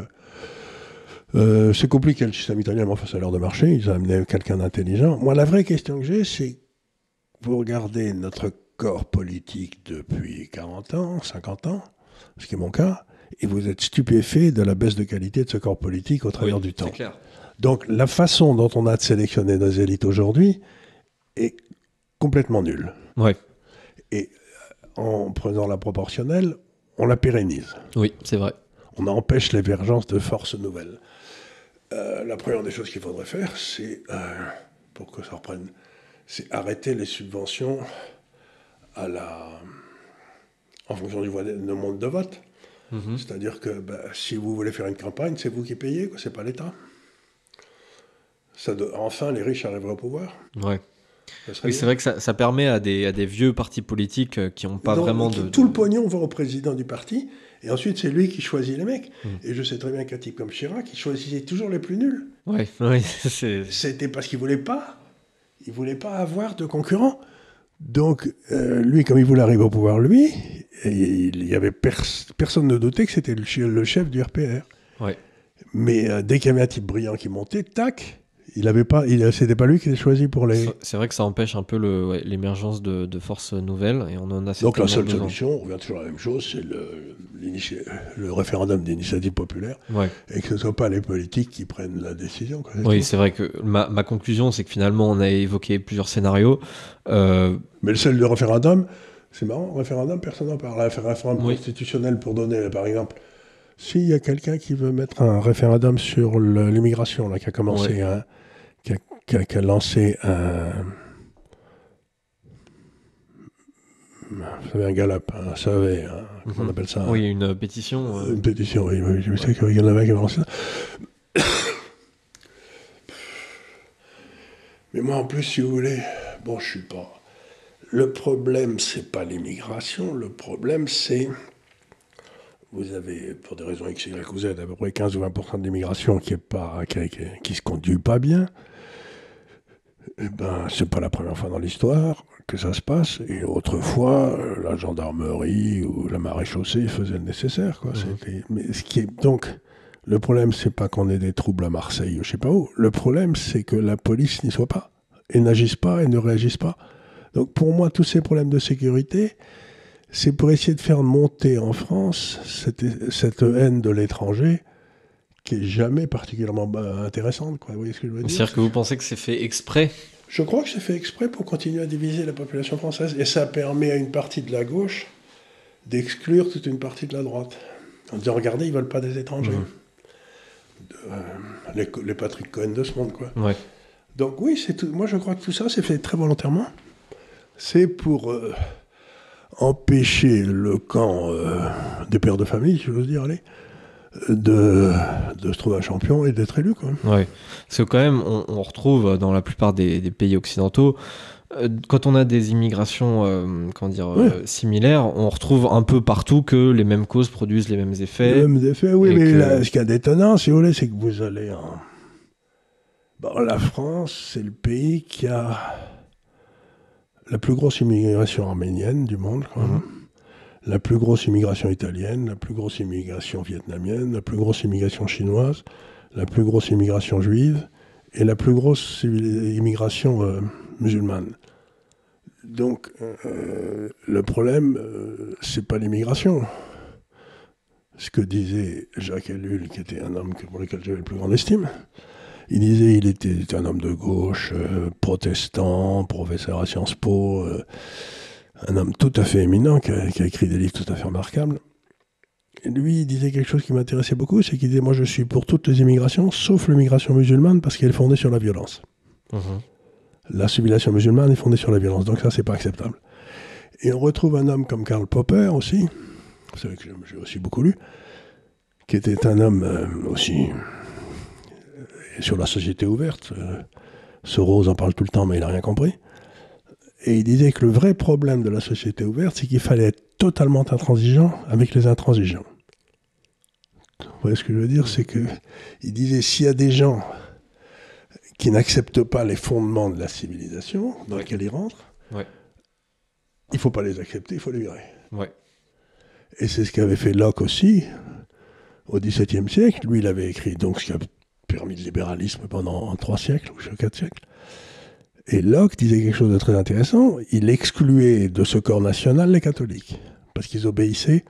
c'est compliqué le système italien, mais enfin ça a l'air de marcher. Ils ont amené quelqu'un d'intelligent. Moi, la vraie question que j'ai, c'est... Vous regardez notre corps politique depuis 40 ans, 50 ans, ce qui est mon cas, et vous êtes stupéfait de la baisse de qualité de ce corps politique au travers du temps. C'est clair. Donc la façon dont on a de sélectionner nos élites aujourd'hui est complètement nulle. Ouais. Et en prenant la proportionnelle, on la pérennise. Oui, c'est vrai. On empêche l'émergence de forces nouvelles. La première des choses qu'il faudrait faire, c'est, pour que ça reprenne, c'est arrêter les subventions en fonction du nombre de votes. Mmh. C'est-à-dire que si vous voulez faire une campagne, c'est vous qui payez, quoi, c'est pas l'État. Enfin, les riches arriveraient au pouvoir. Ouais. Oui, c'est vrai que ça permet à des vieux partis politiques qui n'ont pas vraiment de... Tout le pognon va au président du parti, et ensuite c'est lui qui choisit les mecs. Et je sais très bien qu'un type comme Chirac, il choisissait toujours les plus nuls. Ouais, C'était parce qu'il voulait pas. il ne voulait pas avoir de concurrent. Donc, lui, comme il voulait arriver au pouvoir, lui, il y avait personne ne doutait que c'était le chef du RPR. Ouais. Mais dès qu'il y avait un type brillant qui montait, tac, c'était pas lui qui était choisi pour les... C'est vrai que ça empêche un peu l'émergence de forces nouvelles, et on en a Donc la seule besoin. solution, on revient toujours à la même chose, c'est le référendum d'initiative populaire, et que ce ne soit pas les politiques qui prennent la décision. Oui, c'est vrai que ma conclusion, c'est que finalement, on a évoqué plusieurs scénarios. Mais celle du référendum, c'est marrant, référendum, personne n'en parle. Un référendum constitutionnel pour donner, par exemple, s'il y a quelqu'un qui veut mettre un référendum sur l'immigration, là, qui a commencé qui a lancé vous savez, un galop, un survey, comment on appelle ça? Oui, une pétition. Une pétition, oui. Je sais qu'il y en avait qui avaient lancé ça. Mais moi, en plus, si vous voulez, bon, je suis pas... Le problème, c'est pas l'immigration. Le problème, c'est... Vous avez, pour des raisons X, Y ou Z, à peu près 15 ou 20% de l'immigration qui se conduit pas bien. Eh ben, c'est pas la première fois dans l'histoire que ça se passe. Et autrefois, la gendarmerie ou la maréchaussée faisaient le nécessaire, quoi. Mais donc, le problème, c'est pas qu'on ait des troubles à Marseille ou je sais pas où. Le problème, c'est que la police n'y soit pas, et n'agisse pas, et ne réagisse pas. Donc, pour moi, tous ces problèmes de sécurité, c'est pour essayer de faire monter en France cette haine de l'étranger qui est jamais particulièrement intéressante, quoi. Vous voyez ce que je veux dire? C'est-à-dire que vous pensez que c'est fait exprès? Je crois que c'est fait exprès pour continuer à diviser la population française. Et ça permet à une partie de la gauche d'exclure toute une partie de la droite. En disant, regardez, ils ne veulent pas des étrangers. Les Patrick Cohen de ce monde, quoi. Ouais. Donc oui, moi je crois que tout ça, c'est fait très volontairement. C'est pour empêcher le camp des pères de famille, si j'ose dire, allez, de se trouver un champion et d'être élu, quoi. Ouais. Parce que quand même, on retrouve dans la plupart des pays occidentaux, quand on a des immigrations similaires, on retrouve un peu partout que les mêmes causes produisent les mêmes effets. Les mêmes effets, oui, mais là, ce qu'il y a d'étonnant, si vous voulez, c'est que vous allez en... Bon, la France, c'est le pays qui a la plus grosse immigration arménienne du monde, quand même. La plus grosse immigration italienne, la plus grosse immigration vietnamienne, la plus grosse immigration chinoise, la plus grosse immigration juive et la plus grosse immigration musulmane. Donc, le problème, c'est pas l'immigration. Ce que disait Jacques Ellul, qui était un homme pour lequel j'avais le plus grande estime, il disait qu'il était un homme de gauche, protestant, professeur à Sciences Po, un homme tout à fait éminent, qui a écrit des livres tout à fait remarquables. Et lui, il disait quelque chose qui m'intéressait beaucoup, c'est qu'il disait, moi je suis pour toutes les immigrations, sauf l'immigration musulmane, parce qu'elle est fondée sur la violence. La civilisation musulmane est fondée sur la violence, donc ça, c'est pas acceptable. Et on retrouve un homme comme Karl Popper aussi, vous savez que j'ai aussi beaucoup lu, qui était un homme aussi sur la société ouverte. Soros en parle tout le temps, mais il n'a rien compris. Et il disait que le vrai problème de la société ouverte, c'est qu'il fallait être totalement intransigeant avec les intransigeants. Vous voyez ce que je veux dire? C'est que il disait, s'il y a des gens qui n'acceptent pas les fondements de la civilisation dans laquelle ils rentrent, il ne faut pas les accepter, il faut les virer. Et c'est ce qu'avait fait Locke aussi au XVIIe siècle. Lui, il avait écrit donc ce qui a permis le libéralisme pendant 3 siècles ou 4 siècles. Et Locke disait quelque chose de très intéressant. Il excluait de ce corps national les catholiques, parce qu'ils obéissaient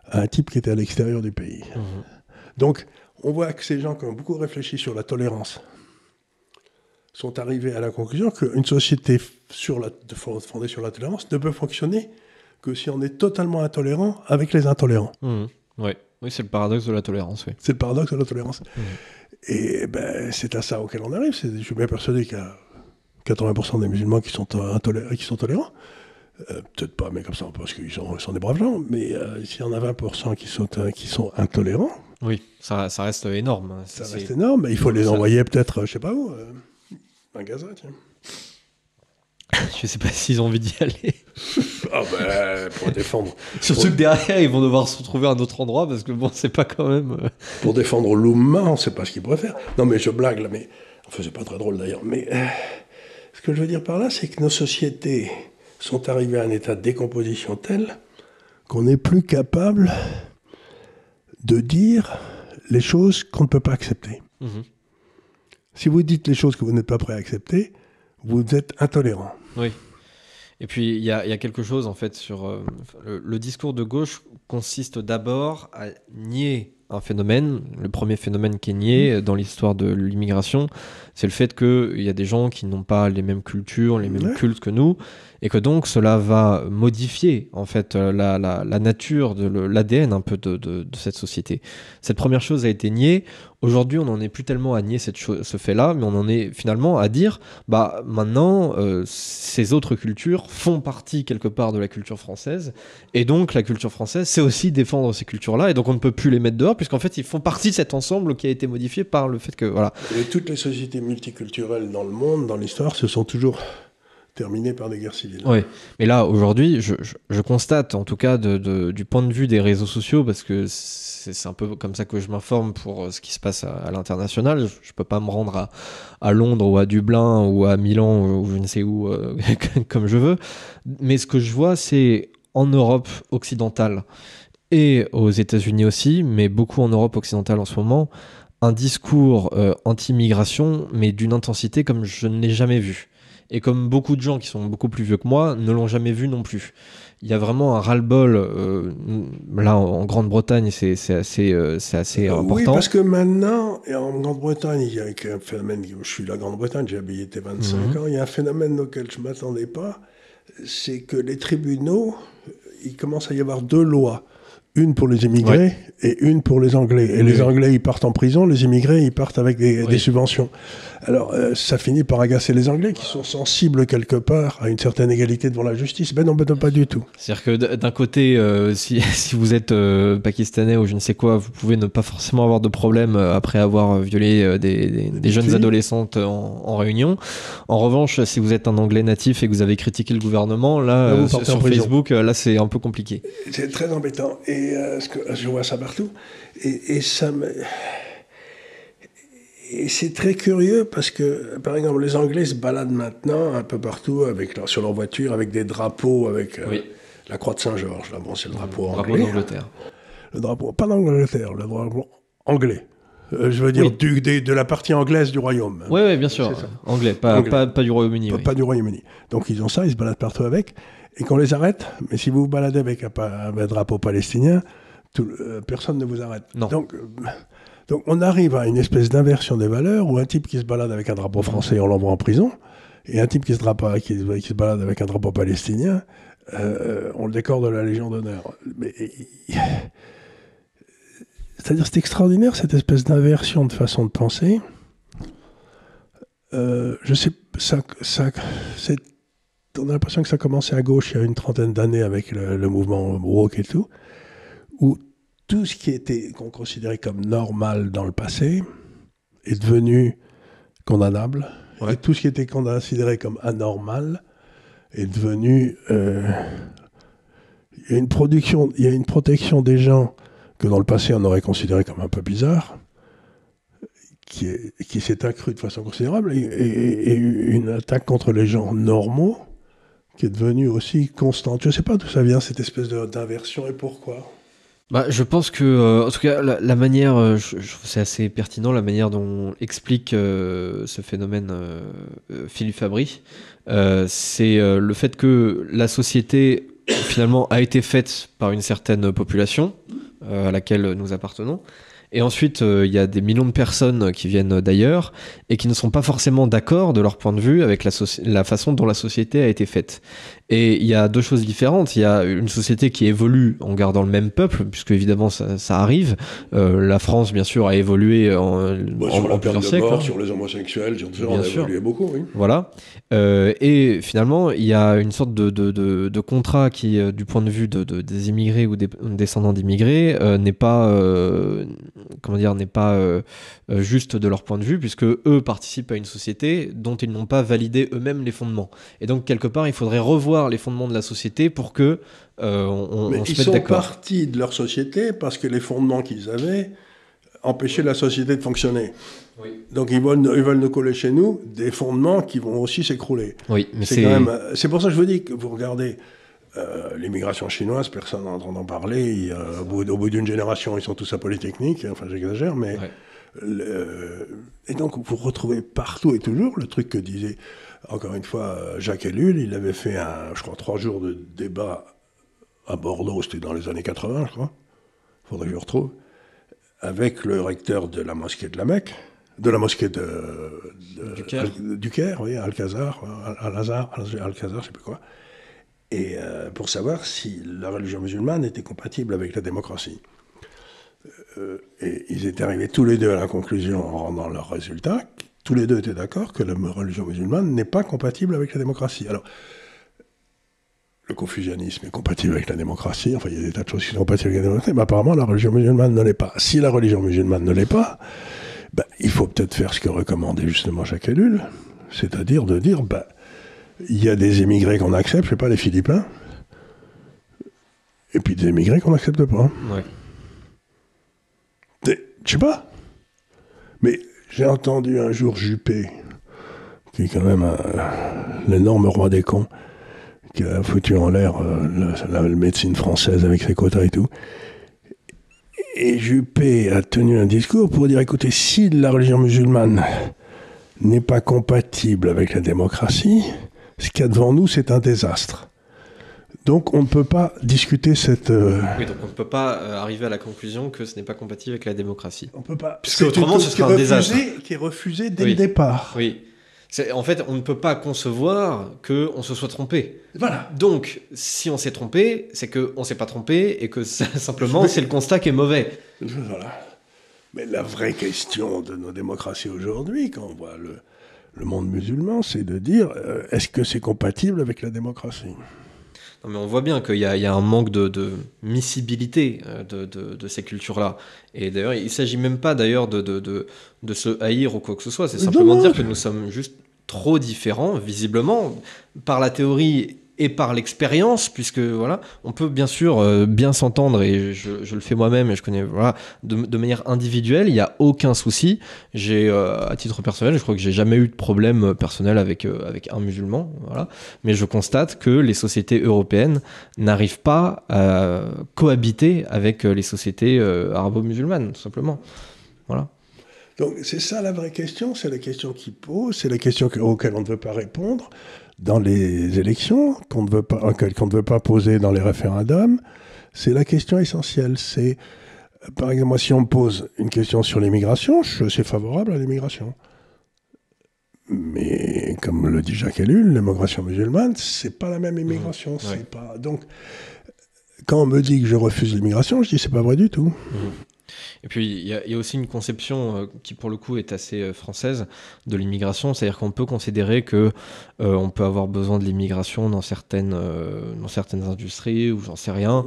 à un type qui était à l'extérieur du pays. Donc, on voit que ces gens qui ont beaucoup réfléchi sur la tolérance sont arrivés à la conclusion qu'une société fondée sur la tolérance ne peut fonctionner que si on est totalement intolérant avec les intolérants. Oui, c'est le paradoxe de la tolérance. Oui. C'est le paradoxe de la tolérance. Et ben, c'est à ça auquel on arrive. Je suis bien persuadé qu'il y a 80% des musulmans qui sont tolérants. Peut-être pas, mais comme ça, parce qu'ils sont des braves gens. Mais s'il y en a 20% qui sont intolérants... Oui, ça reste énorme. Ça reste énorme, mais il faut les envoyer peut-être, je sais pas où, à Gaza, tiens. Je sais pas s'ils ont envie d'y aller. Ah ben, pour défendre... Surtout que derrière, ils vont devoir se retrouver à un autre endroit, parce que bon, c'est pas quand même... Pour défendre l'Oumma, on sait pas ce qu'ils pourraient faire. Non, mais je blague, là, mais... Enfin, c'est pas très drôle, d'ailleurs, mais... Ce que je veux dire par là, c'est que nos sociétés sont arrivées à un état de décomposition tel qu'on n'est plus capable de dire les choses qu'on ne peut pas accepter. Mmh. Si vous dites les choses que vous n'êtes pas prêt à accepter, vous êtes intolérant. Oui. Et puis, il y a quelque chose, en fait, sur... le discours de gauche consiste d'abord à nier un phénomène. Le premier phénomène qui est nié dans l'histoire de l'immigration, c'est le fait qu'il y a des gens qui n'ont pas les mêmes cultures, les mêmes cultes que nous, et que donc cela va modifier en fait la nature de l'ADN un peu de cette société. Cette première chose a été niée. Aujourd'hui, on n'en est plus tellement à nier ce fait-là, mais on en est finalement à dire, bah maintenant, ces autres cultures font partie quelque part de la culture française, et donc la culture française, c'est aussi défendre ces cultures-là, et donc on ne peut plus les mettre dehors, puisqu'en fait, ils font partie de cet ensemble qui a été modifié par le fait que, voilà. Et toutes les sociétés multiculturelles dans le monde, dans l'histoire, se sont toujours terminées par des guerres civiles. Oui, mais là, aujourd'hui, je constate, en tout cas du point de vue des réseaux sociaux, parce que c'est un peu comme ça que je m'informe pour ce qui se passe à l'international. Je ne peux pas me rendre à Londres ou à Dublin ou à Milan ou je ne sais où comme je veux. Mais ce que je vois, c'est en Europe occidentale et aux États-Unis aussi, mais beaucoup en Europe occidentale en ce moment, un discours anti-immigration, mais d'une intensité comme je ne l'ai jamais vu. Et comme beaucoup de gens qui sont beaucoup plus vieux que moi ne l'ont jamais vu non plus. Il y a vraiment un ras-le-bol. Là, en Grande-Bretagne, c'est assez important. Oui, parce que maintenant, en Grande-Bretagne, il y a un phénomène. Je suis la Grande-Bretagne, j'ai habité 25 ans. Il y a un phénomène auquel je ne m'attendais pas. C'est que les tribunaux, il commence à y avoir 2 lois. Une pour les immigrés et une pour les Anglais. Et les Anglais, ils partent en prison, les immigrés, ils partent avec des subventions. Alors, ça finit par agacer les Anglais qui sont sensibles quelque part à une certaine égalité devant la justice. Ben non, pas du tout. C'est-à-dire que d'un côté, si vous êtes pakistanais ou je ne sais quoi, vous pouvez ne pas forcément avoir de problème après avoir violé des jeunes adolescentes en réunion. En revanche, si vous êtes un Anglais natif et que vous avez critiqué le gouvernement, là sur Facebook, là c'est un peu compliqué. C'est très embêtant. Et je vois ça partout. Et ça me... Et c'est très curieux parce que, par exemple, les Anglais se baladent maintenant un peu partout sur leur voiture avec des drapeaux, avec la croix de Saint-Georges. Là, bon, c'est le drapeau anglais. Le drapeau d'Angleterre. Le drapeau, pas d'Angleterre, le drapeau anglais. Je veux dire de la partie anglaise du royaume. Oui, bien sûr. Anglais, pas du Royaume-Uni. Pas du Royaume-Uni. Donc ils ont ça, ils se baladent partout avec. Et qu'on les arrête, mais si vous vous baladez avec un drapeau palestinien, personne ne vous arrête. Non. Donc on arrive à une espèce d'inversion des valeurs où un type qui se balade avec un drapeau français, on l'envoie en prison, et un type qui se balade avec un drapeau palestinien, on le décore de la Légion d'honneur. C'est-à-dire c'est extraordinaire cette espèce d'inversion de façon de penser. Je sais, on a l'impression que ça a commencé à gauche il y a une 30aine d'années avec le mouvement woke et tout, où tout ce qu'on considérait comme normal dans le passé est devenu condamnable. Ouais. Et tout ce qui était considéré comme anormal est devenu... il y a une protection des gens que dans le passé on aurait considéré comme un peu bizarre, qui s'est accrue de façon considérable, et une attaque contre les gens normaux qui est devenue aussi constante. Je ne sais pas d'où ça vient, cette espèce d'inversion, et pourquoi. Je pense que, en tout cas, la manière, je trouve c'est assez pertinent, la manière dont explique ce phénomène Philippe Fabry, c'est le fait que la société, finalement, a été faite par une certaine population à laquelle nous appartenons. Et ensuite, il y a des millions de personnes qui viennent d'ailleurs et qui ne sont pas forcément d'accord de leur point de vue avec la façon dont la société a été faite. Et il y a 2 choses différentes. Il y a une société qui évolue en gardant le même peuple, puisque évidemment ça arrive. La France, bien sûr, a évolué en plusieurs siècles. Sur les homosexuels, sur tout ça, on a évolué beaucoup, oui. Voilà. Et finalement, il y a une sorte de contrat qui, du point de vue des immigrés ou des descendants d'immigrés, n'est pas juste de leur point de vue, puisque eux participent à une société dont ils n'ont pas validé eux-mêmes les fondements. Et donc, quelque part, il faudrait revoir les fondements de la société pour que on se mette d'accord. Ils sont partis de leur société parce que les fondements qu'ils avaient empêchaient la société de fonctionner. Oui. Donc ils veulent nous coller chez nous des fondements qui vont aussi s'écrouler. Oui, mais c'est pour ça que je vous dis que vous regardez l'immigration chinoise, personne n'entend en parler. Au bout d'une génération, ils sont tous à Polytechnique. Enfin, j'exagère, mais... Et donc, vous retrouvez partout et toujours le truc que disait, encore une fois, Jacques Ellul. Il avait fait, je crois, 3 jours de débat à Bordeaux, c'était dans les années 80, je crois. Il faudrait que je retrouve. Avec le recteur de la mosquée de la Mecque, de la mosquée du Caire, oui, Alcazar, je sais plus quoi. Et pour savoir si la religion musulmane était compatible avec la démocratie. Et ils étaient arrivés tous les deux à la conclusion, en rendant leurs résultats, tous les deux étaient d'accord que la religion musulmane n'est pas compatible avec la démocratie. Alors, le confucianisme est compatible avec la démocratie, enfin il y a des tas de choses qui sont compatibles avec la démocratie, mais apparemment la religion musulmane ne l'est pas. Si la religion musulmane ne l'est pas, il faut peut-être faire ce que recommandait justement Jacques Ellul, c'est-à-dire de dire, il y a des émigrés qu'on accepte, je sais pas, les Philippins, et puis des émigrés qu'on n'accepte pas. Ouais. Je sais pas. Mais j'ai entendu un jour Juppé, qui est quand même l'énorme roi des cons, qui a foutu en l'air la médecine française avec ses quotas et tout. Et Juppé a tenu un discours pour dire, écoutez, si la religion musulmane n'est pas compatible avec la démocratie, ce qu'il y a devant nous, c'est un désastre. Donc on ne peut pas discuter cette... Oui, donc on ne peut pas arriver à la conclusion que ce n'est pas compatible avec la démocratie. On ne peut pas... Parce qu'autrement, ce sera un désastre. Qui est refusé dès le départ. Oui. En fait, on ne peut pas concevoir qu'on se soit trompé. Voilà. Donc, si on s'est trompé, c'est qu'on ne s'est pas trompé et que simplement, c'est le constat qui est mauvais. Voilà. Mais la vraie question de nos démocraties aujourd'hui, quand on voit le monde musulman, c'est de dire, est-ce que c'est compatible avec la démocratie ? Non, mais on voit bien qu'il y a un manque de miscibilité de ces cultures-là. Et d'ailleurs, il ne s'agit même pas d'ailleurs de se haïr ou quoi que ce soit. C'est simplement dire que nous sommes juste trop différents, visiblement, par la théorie et par l'expérience, puisque voilà, on peut bien sûr bien s'entendre, et je le fais moi-même, et je connais de manière individuelle, il n'y a aucun souci. J'ai, à titre personnel, je crois que j'ai jamais eu de problème personnel avec un musulman, voilà. Mais je constate que les sociétés européennes n'arrivent pas à cohabiter avec les sociétés arabo-musulmanes, tout simplement. Voilà. Donc c'est ça la vraie question, c'est la question qui pose, c'est la question auxquelles on ne veut pas répondre dans les élections, qu'on ne veut pas poser dans les référendums. C'est la question essentielle. C'est, par exemple, moi, si on me pose une question sur l'immigration, je suis favorable à l'immigration. Mais comme le dit Jacques Ellul, l'immigration musulmane, c'est pas la même immigration. Ouais. C'est pas... Donc, quand on me dit que je refuse l'immigration, je dis c'est pas vrai du tout. Et puis il y a aussi une conception qui pour le coup est assez française de l'immigration, c'est-à-dire qu'on peut considérer que on peut avoir besoin de l'immigration dans certaines industries ou j'en sais rien.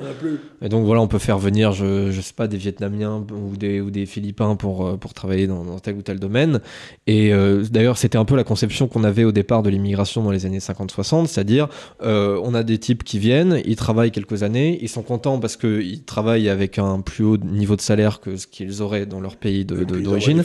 Et donc voilà, on peut faire venir je sais pas des Vietnamiens ou des Philippins pour travailler dans tel ou tel domaine. Et d'ailleurs c'était un peu la conception qu'on avait au départ de l'immigration dans les années 50-60, c'est-à-dire on a des types qui viennent, ils travaillent quelques années, ils sont contents parce qu'ils travaillent avec un plus haut niveau de salaire que ce qu'ils auraient dans leur pays d'origine.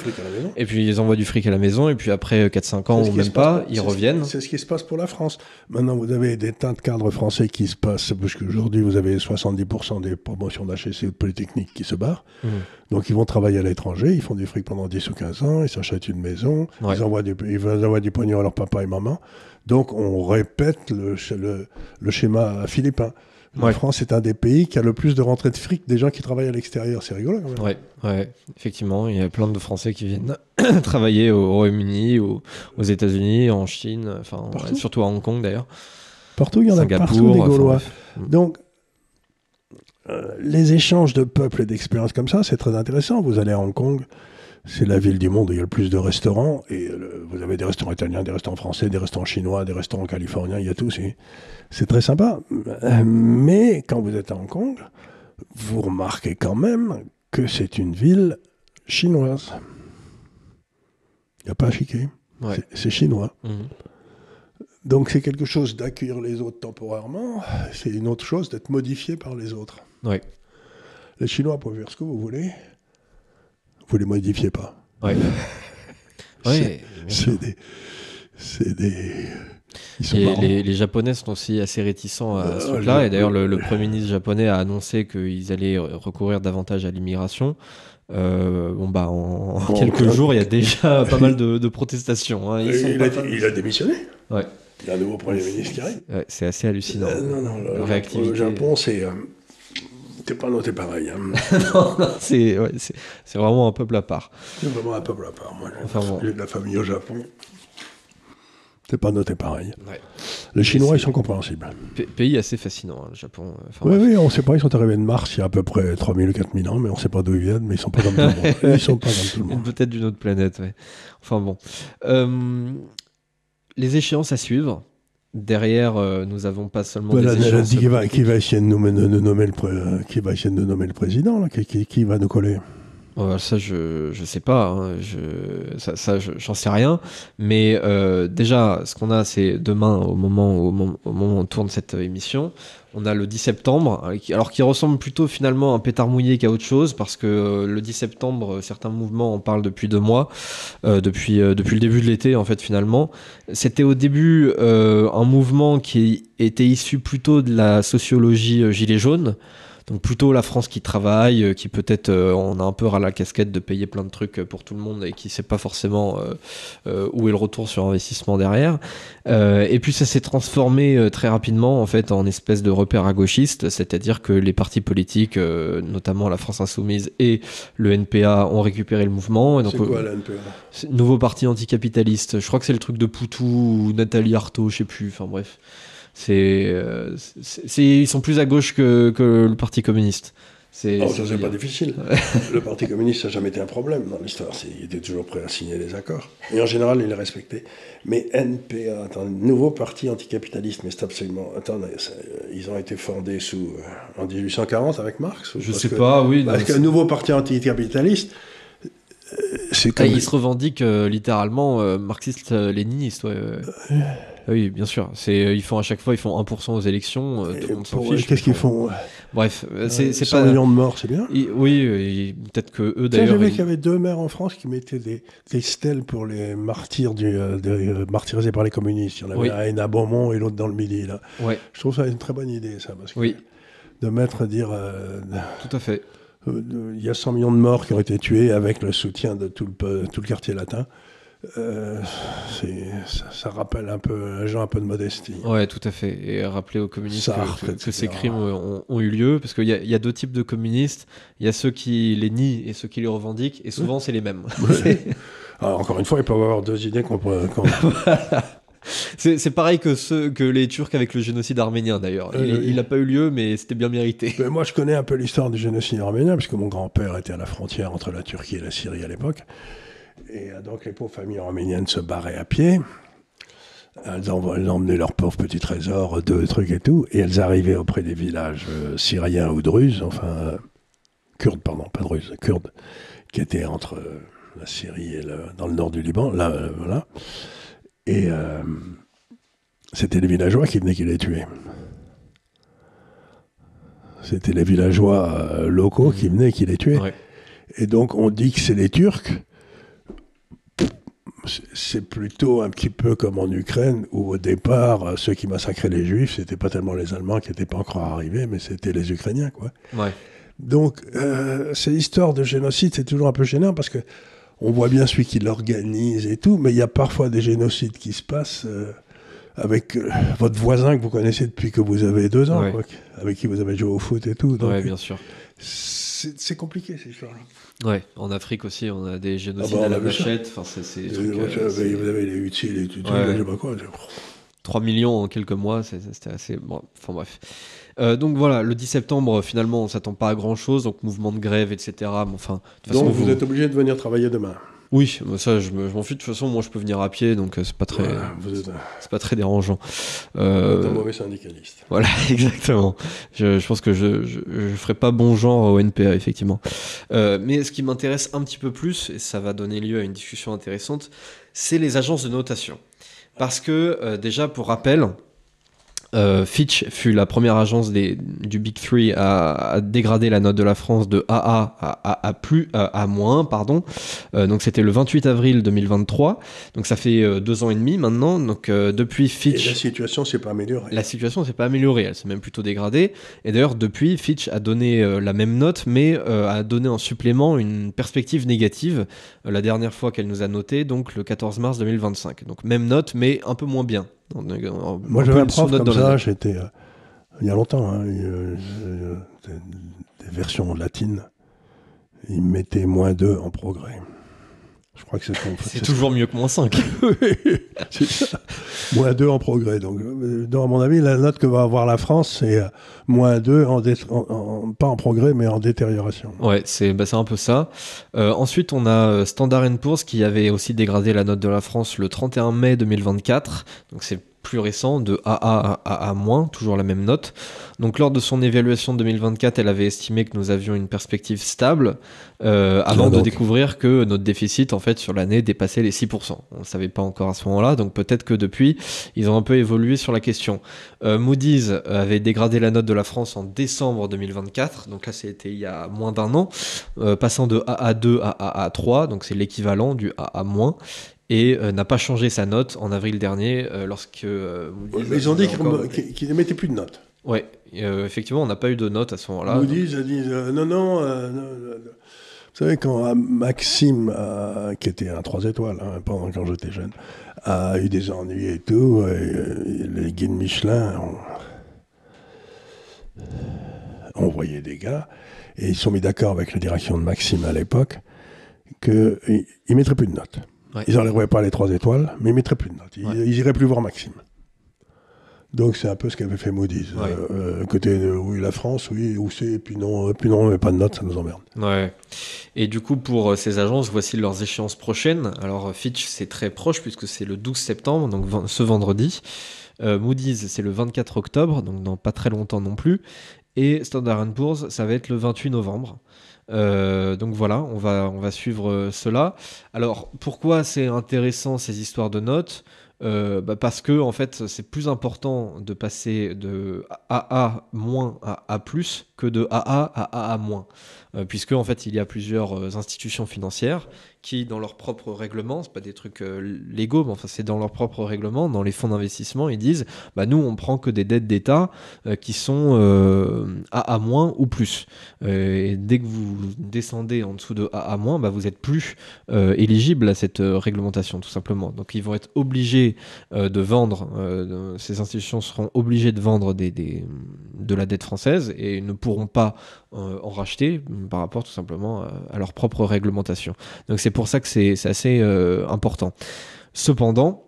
Et puis ils envoient du fric à la maison, et puis après 4-5 ans ou même pas, ils reviennent. C'est ce qui se passe pour la France. Maintenant, vous avez des tas de cadres français qui se passent, parce qu'aujourd'hui, vous avez 70% des promotions d'HEC ou de Polytechnique qui se barrent. Donc ils vont travailler à l'étranger, ils font du fric pendant 10 ou 15 ans, ils s'achètent une maison, ils envoient du pognon à leur papa et maman. Donc on répète le schéma philippin. La France est un des pays qui a le plus de rentrées de fric des gens qui travaillent à l'extérieur. C'est rigolo quand même. Ouais, effectivement. Il y a plein de Français qui viennent travailler au Royaume-Uni, aux États-Unis, en Chine, enfin, surtout à Hong Kong d'ailleurs. Partout, il y en a partout des Gaulois. Donc, les échanges de peuples et d'expériences comme ça, c'est très intéressant. Vous allez à Hong Kong, c'est la ville du monde où il y a le plus de restaurants. Et vous avez des restaurants italiens, des restaurants français, des restaurants chinois, des restaurants californiens, il y a tout. C'est très sympa. Mais quand vous êtes à Hong Kong, vous remarquez quand même que c'est une ville chinoise. Il n'y a pas à chiquer. C'est chinois. Donc c'est quelque chose d'accueillir les autres temporairement. C'est une autre chose d'être modifié par les autres. Les Chinois peuvent faire ce que vous voulez. Vous ne les modifiez pas. Ouais, c'est des... Et les Japonais sont aussi assez réticents à ce truc-là. Et d'ailleurs, le Premier ministre japonais a annoncé qu'ils allaient recourir davantage à l'immigration. En quelques jours, il y a déjà pas mal de protestations. Hein. Il a démissionné. Ouais. Il y a un nouveau Premier ministre qui arrive. Ouais, c'est assez hallucinant. Le Japon, c'est pas noté pareil. Hein. Non, c'est vraiment un peuple à part. C'est vraiment un peuple à part. Moi, j'ai de la famille au Japon. C'est pas noté pareil. Ouais. Les Chinois, ils sont compréhensibles. Pays assez fascinant, hein, le Japon. Oui, on ne sait pas, ils sont arrivés de Mars il y a à peu près 3000 ou 4000 ans, mais on ne sait pas d'où ils viennent, mais ils ne sont pas comme tout le monde. Ils sont pas comme tout le monde. Peut-être d'une autre planète, ouais. Enfin bon. Les échéances à suivre. Derrière, nous n'avons pas seulement des échéances... Qui va essayer de nommer le président, là, qui va nous coller? Ça, je sais pas. Hein. J'en sais rien. Mais déjà, ce qu'on a, c'est demain, au moment où on tourne cette émission, on a le 10 septembre, qui ressemble plutôt finalement à un pétard mouillé qu'à autre chose, parce que le 10 septembre, certains mouvements en parlent depuis 2 mois, depuis le début de l'été, en fait, finalement. C'était au début un mouvement qui était issu plutôt de la sociologie gilet jaune. Donc plutôt la France qui travaille, qui peut-être on a un peu ras la casquette de payer plein de trucs pour tout le monde et qui sait pas forcément où est le retour sur investissement derrière. Et puis ça s'est transformé très rapidement en fait en espèce de repère à gauchiste, c'est-à-dire que les partis politiques, notamment la France Insoumise et le NPA, ont récupéré le mouvement. Et donc, c'est quoi le NPA? Nouveau parti anticapitaliste. Je crois que c'est le truc de Poutou ou Nathalie Arthaud, je sais plus. Enfin bref. Ils sont plus à gauche que le Parti communiste. Ça, c'est pas difficile. Le Parti communiste, ça n'a jamais été un problème dans l'histoire. Il était toujours prêt à signer des accords. Et en général, il est respecté. Mais NPA, nouveau parti anticapitaliste, mais c'est absolument... ils ont été fondés en 1840 avec Marx? Je sais pas, oui. Parce qu'un nouveau parti anticapitaliste... Il se revendique littéralement marxiste-léniniste. Oui, bien sûr. Ils font à chaque fois 1% aux élections. Tout le monde s'en fiche. Qu'est-ce qu'ils font? Bref, c'est 100 millions de morts, c'est bien. Oui, peut-être que eux d'ailleurs. J'ai vu qu'il y avait 2 maires en France qui mettaient des stèles pour les martyrs martyrisés par les communistes. Il y en avait un à Beaumont et l'autre dans le Midi. Là. Ouais. Je trouve ça une très bonne idée, ça, parce que de tout à fait. Il y a 100 millions de morts qui ont été tués avec le soutien de tout le quartier latin. Ça rappelle un peu les gens un peu de modestie. Ouais, tout à fait. Et rappeler aux communistes que ces crimes ont eu lieu, parce qu'il y a 2 types de communistes. Il y a ceux qui les nient et ceux qui les revendiquent, et souvent c'est les mêmes. Alors, encore une fois, ils peuvent avoir 2 idées qu'on peut... C'est pareil que les Turcs avec le génocide arménien d'ailleurs. Il n'a pas eu lieu, mais c'était bien mérité. Mais moi, je connais un peu l'histoire du génocide arménien, parce que mon grand-père était à la frontière entre la Turquie et la Syrie à l'époque. Et donc, les pauvres familles arméniennes se barraient à pied. Elles emmenaient leurs pauvres petits trésors, 2 trucs et tout. Et elles arrivaient auprès des villages syriens ou druzes, kurdes, pardon, pas druzes, kurdes, qui étaient entre la Syrie et dans le nord du Liban. Là, voilà. Et c'était les villageois qui venaient qui les tuaient. C'était les villageois locaux qui venaient qui les tuaient. Ouais. Et donc, on dit que c'est les Turcs. C'est plutôt un petit peu comme en Ukraine, où au départ, ceux qui massacraient les Juifs, c'était pas tellement les Allemands qui n'étaient pas encore arrivés, mais c'était les Ukrainiens, quoi. Ouais. Donc, ces histoires de génocide, c'est toujours un peu gênant, parce que on voit bien celui qui l'organise et tout, mais il y a parfois des génocides qui se passent avec votre voisin que vous connaissez depuis que vous avez 2 ans, quoi, avec qui vous avez joué au foot et tout. Oui, bien sûr. C'est compliqué, ces histoires-là. Ouais, en Afrique aussi, on a des génocides à la machette. Enfin, c'est des trucs, vous avez les Hutsis, les Tutsis, je sais pas quoi. 3 millions en quelques mois, c'était assez... Bon, enfin bref. Donc voilà, le 10 septembre, finalement, on ne s'attend pas à grand-chose, donc mouvement de grève, etc. Mais enfin, de toute façon, donc vous êtes obligé de venir travailler demain? Oui, ça, je m'en fiche. De toute façon, moi, je peux venir à pied, donc c'est pas très, c'est pas très dérangeant. Un mauvais syndicaliste. Voilà, exactement. Je pense que je ferai pas bon genre au NPA, effectivement. Mais ce qui m'intéresse un petit peu plus, et ça va donner lieu à une discussion intéressante, c'est les agences de notation. Parce que, déjà, pour rappel, Fitch fut la première agence du Big Three à dégrader la note de la France de AA à moins, pardon. Donc c'était le 28 avril 2023. Donc ça fait 2 ans et demi maintenant. Donc depuis Fitch... Et la situation s'est pas améliorée. La situation s'est pas améliorée, elle s'est même plutôt dégradée. Et d'ailleurs depuis, Fitch a donné la même note, mais a donné en supplément une perspective négative la dernière fois qu'elle nous a noté, donc le 14 mars 2025. Donc même note, mais un peu moins bien. Moi j'avais un prof comme ça, j'étais il y a longtemps, hein, des versions latines, il mettait -2 en progrès. Je crois que c'est toujours mieux que -5. C'est ça. -2 en progrès. Donc, à mon avis, la note que va avoir la France, c'est -2, pas en progrès, mais en détérioration. Ouais, c'est un peu ça. Ensuite, on a Standard & Poor's qui avait aussi dégradé la note de la France le 31 mai 2024. Donc, c'est plus récent, de AA à AA-, toujours la même note. Donc lors de son évaluation de 2024, elle avait estimé que nous avions une perspective stable avant de découvrir que notre déficit en fait sur l'année dépassait les 6%. On ne savait pas encore à ce moment-là, donc peut-être que depuis, ils ont un peu évolué sur la question. Moody's avait dégradé la note de la France en décembre 2024, donc là c'était il y a moins d'1 an, passant de AA2 à AA3, donc c'est l'équivalent du AA-, et n'a pas changé sa note en avril dernier lorsque Moody's ils ont dit qu'ils ne mettaient plus de notes. Ouais, effectivement, on n'a pas eu de notes à ce moment-là. Moody's a dit non. Vous savez, quand Maxime, qui était un 3 étoiles pendant quand j'étais jeune, a eu des ennuis et tout, et les guides Michelin ont envoyé des gars, et ils sont mis d'accord avec la direction de Maxime à l'époque qu'ils ne mettraient plus de notes. Ouais. Ils n'enlèveraient pas les 3 étoiles, mais ils ne mettraient plus de notes. Ils n'iraient plus voir Maxime. Donc c'est un peu ce qu'avait fait Moody's. Ouais. Côté oui, la France, oui, où c'est, et puis non, mais pas de notes, ça nous emmerde. Ouais. Et du coup, pour ces agences, voici leurs échéances prochaines. Alors Fitch, c'est très proche, puisque c'est le 12 septembre, donc ce vendredi. Moody's, c'est le 24 octobre, donc dans pas très longtemps non plus. Et Standard & Poor's, ça va être le 28 novembre. Donc voilà, on va suivre cela. Alors, pourquoi c'est intéressant ces histoires de notes ? Parce que en fait, c'est plus important de passer de AA- à A+, que de AA à AA-, puisque en fait, il y a plusieurs institutions financières qui, dans leur propre règlement, c'est pas des trucs légaux, mais enfin c'est dans leur propre règlement, dans les fonds d'investissement, ils disent, nous on prend que des dettes d'État qui sont AA- ou plus. Et dès que vous descendez en dessous de AA-, vous êtes plus éligible à cette réglementation, tout simplement. Donc ils vont être obligés de vendre, ces institutions seront obligées de vendre de la dette française et ne pourront pas en racheter par rapport tout simplement à leur propre réglementation. Donc c'est pour ça que c'est assez important. Cependant,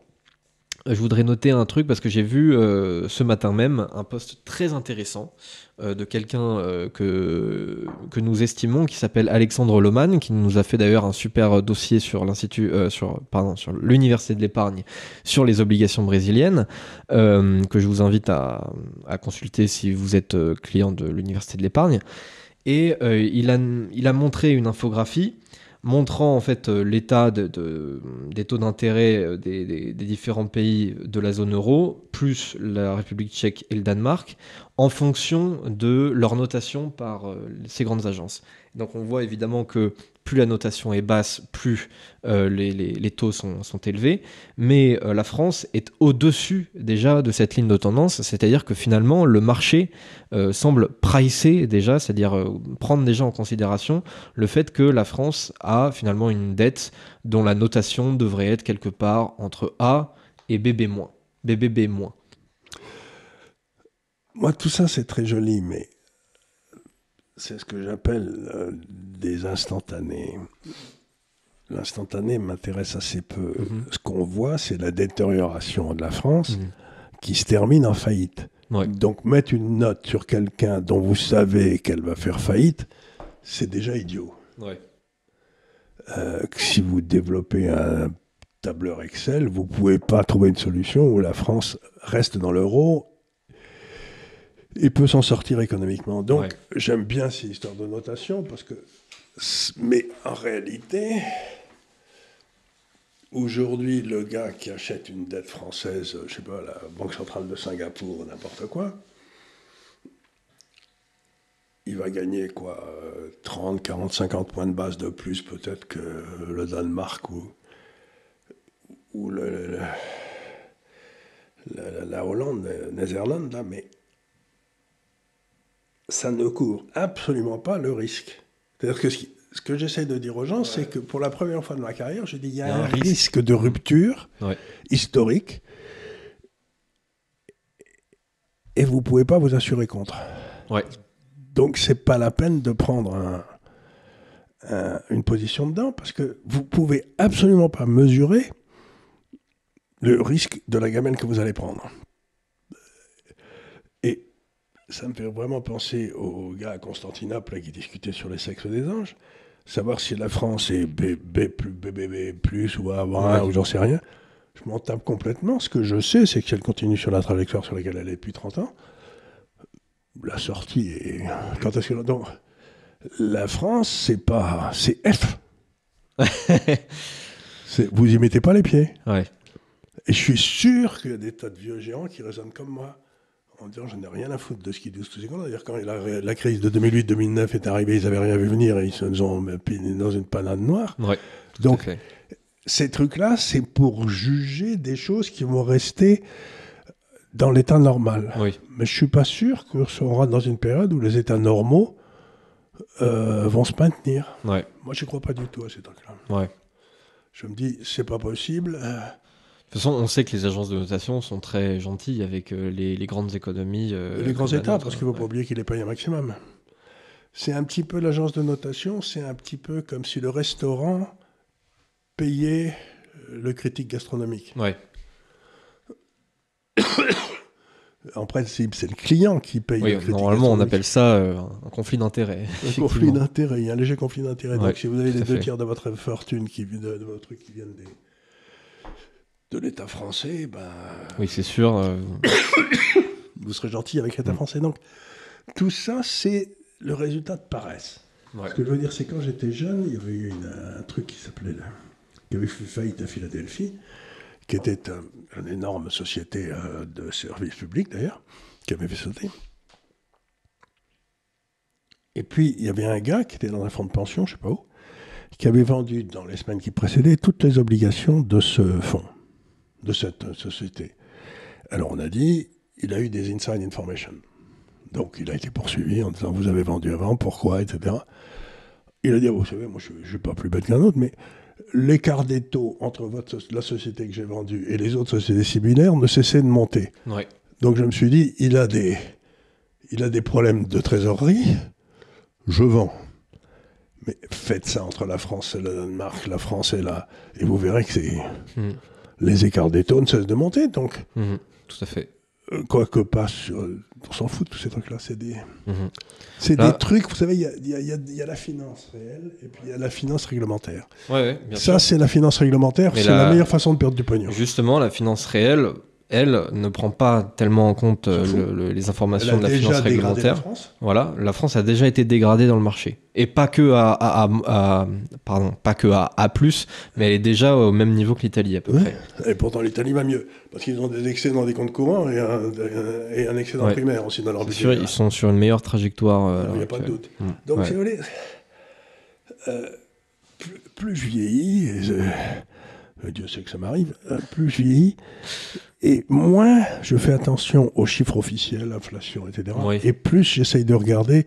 je voudrais noter un truc parce que j'ai vu ce matin même un post très intéressant de quelqu'un que nous estimons, qui s'appelle Alexandre Lohmann, qui nous a fait d'ailleurs un super dossier sur sur l'Université de l'Épargne sur les obligations brésiliennes, que je vous invite à consulter si vous êtes client de l'Université de l'Épargne. Et il a montré une infographie montrant en fait l'état des taux d'intérêt des différents pays de la zone euro, plus la République tchèque et le Danemark, en fonction de leur notation par ces grandes agences. Donc on voit évidemment que plus la notation est basse, plus les taux sont élevés, mais la France est au-dessus déjà de cette ligne de tendance, c'est-à-dire que finalement le marché semble pricer déjà, c'est-à-dire prendre déjà en considération le fait que la France a finalement une dette dont la notation devrait être quelque part entre A et BB-, BBB-. Moi, tout ça, c'est très joli, mais c'est ce que j'appelle des instantanés. L'instantané m'intéresse assez peu. Ce qu'on voit, c'est la détérioration de la France qui se termine en faillite. Ouais. Donc, mettre une note sur quelqu'un dont vous savez qu'elle va faire faillite, c'est déjà idiot. Ouais. Si vous développez un tableur Excel, vous ne pouvez pas trouver une solution où la France reste dans l'euro et peut s'en sortir économiquement. Donc, j'aime bien ces histoires de notation, mais en réalité, Aujourd'hui, le gars qui achète une dette française, je sais pas, la Banque centrale de Singapour, n'importe quoi, il va gagner quoi, 30, 40, 50 points de base de plus peut-être que le Danemark ou la Hollande, Netherlands, là, mais ça ne couvre absolument pas le risque. C'est-à-dire que ce que j'essaie de dire aux gens, c'est que pour la première fois de ma carrière, je dis il y a un risque de rupture historique et vous ne pouvez pas vous assurer contre. Ouais. Donc, ce n'est pas la peine de prendre une position dedans parce que vous ne pouvez absolument pas mesurer le risque de la gamelle que vous allez prendre. Et ça me fait vraiment penser aux gars à Constantinople là, qui discutaient sur les sexes des anges, savoir si la France est BBB+, ou A1, ou j'en sais rien. Je m'en tape complètement. Ce que je sais, c'est que si elle continue sur la trajectoire sur laquelle elle est depuis 30 ans, la sortie est... Quand est-ce que... Donc, la France, c'est F. Vous y mettez pas les pieds. Ouais. Et je suis sûr qu'il y a des tas de vieux géants qui raisonnent comme moi, en disant je n'ai rien à foutre de ce qu'ils disent tous ces gars. C'est-à-dire quand la crise de 2008-2009 est arrivée, ils n'avaient rien vu venir et ils se sont mis dans une panade noire. Ouais, donc, ces trucs-là, c'est pour juger des choses qui vont rester dans l'état normal. Oui. Mais je ne suis pas sûr qu'on sera dans une période où les états normaux vont se maintenir. Ouais. Moi, je ne crois pas du tout à ces trucs-là. Ouais. Je me dis, c'est pas possible. De toute façon, on sait que les agences de notation sont très gentilles avec les grandes économies. Les grands États, parce qu'il ne faut pas oublier qu'ils les payent un maximum. C'est un petit peu l'agence de notation, c'est un petit peu comme si le restaurant payait le critique gastronomique. Ouais. En principe, c'est le client qui paye le critique gastronomique. Normalement, on appelle ça un conflit d'intérêt. Un conflit d'intérêt, il y a un léger conflit d'intérêt. Ouais, donc, si vous avez les 2 tiers de votre fortune de votre truc qui viennent de l'État français, ben... Oui, c'est sûr. Vous serez gentil avec l'État français. Donc, tout ça, c'est le résultat de paresse. Ouais. Ce que je veux dire, c'est quand j'étais jeune, il y avait eu un truc qui avait fait faillite à Philadelphie, qui était une énorme société de services publics, d'ailleurs, qui avait fait sauter. Et puis, il y avait un gars qui était dans un fonds de pension, je ne sais pas où, qui avait vendu, dans les semaines qui précédaient, toutes les obligations de ce fonds, de cette société. Alors, on a dit, il a eu des inside information. Donc, il a été poursuivi en disant, vous avez vendu avant, pourquoi, etc. Il a dit, vous savez, moi, je ne suis pas plus bête qu'un autre, mais l'écart des taux entre la société que j'ai vendue et les autres sociétés similaires ne cessait de monter. Ouais. Donc, je me suis dit, il a des problèmes de trésorerie, je vends. Mais faites ça entre la France et le Danemark, la France et là, et vous verrez que les écarts des taux ne cessent de monter. Donc, tout à fait. Quoique pas on s'en fout de tous ces trucs-là. C'est des trucs, vous savez, il y a la finance réelle et puis il y a la finance réglementaire. Ouais, bien ça, sûr. C'est la finance réglementaire, c'est la meilleure façon de perdre du pognon. Justement, la finance réelle, elle, ne prend pas tellement en compte les informations de la finance réglementaire. Voilà, la France a déjà été dégradée dans le marché. Et pas que pas que à A+, mais elle est déjà au même niveau que l'Italie à peu près. Et pourtant l'Italie va mieux, parce qu'ils ont des excès dans des comptes courants et un excédent primaire aussi dans leur budget. C'est sûr, ils sont sur une meilleure trajectoire. Il n'y a pas de doute. Donc si vous voulez, plus je vieillis, et Dieu sait que ça m'arrive, plus je vieillis, et moins je fais attention aux chiffres officiels, inflation, etc. Oui. Et plus j'essaye de regarder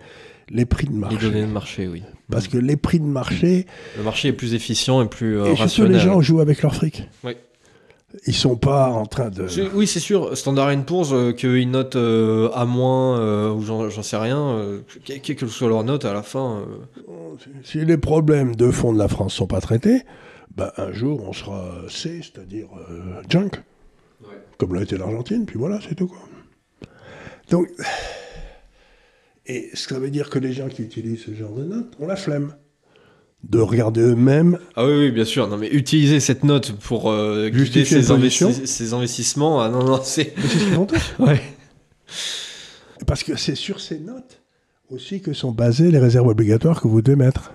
les prix de marché. Les données de marché, oui. Parce que les prix de marché... Le marché est plus efficient et plus rationnel. Et surtout, les gens jouent avec leur fric. Oui. Ils sont pas en train de... Oui, c'est sûr. Standard & Poor's, qu'ils notent à moins, ou j'en sais rien, quelle que soit leur note à la fin... Si les problèmes de fond de la France sont pas traités, ben, un jour, on sera C, c'est-à-dire junk. Ouais. Comme l'a été l'Argentine, puis voilà, c'est tout, quoi. Donc... Et ça veut dire que les gens qui utilisent ce genre de notes ont la flemme de regarder eux-mêmes. Ah oui, bien sûr. Non, mais utiliser cette note pour guider ses investissements, ah non, c'est... Mais c'est ce qu'ils font tous. Ouais. Parce que c'est sur ces notes aussi que sont basées les réserves obligatoires que vous devez mettre.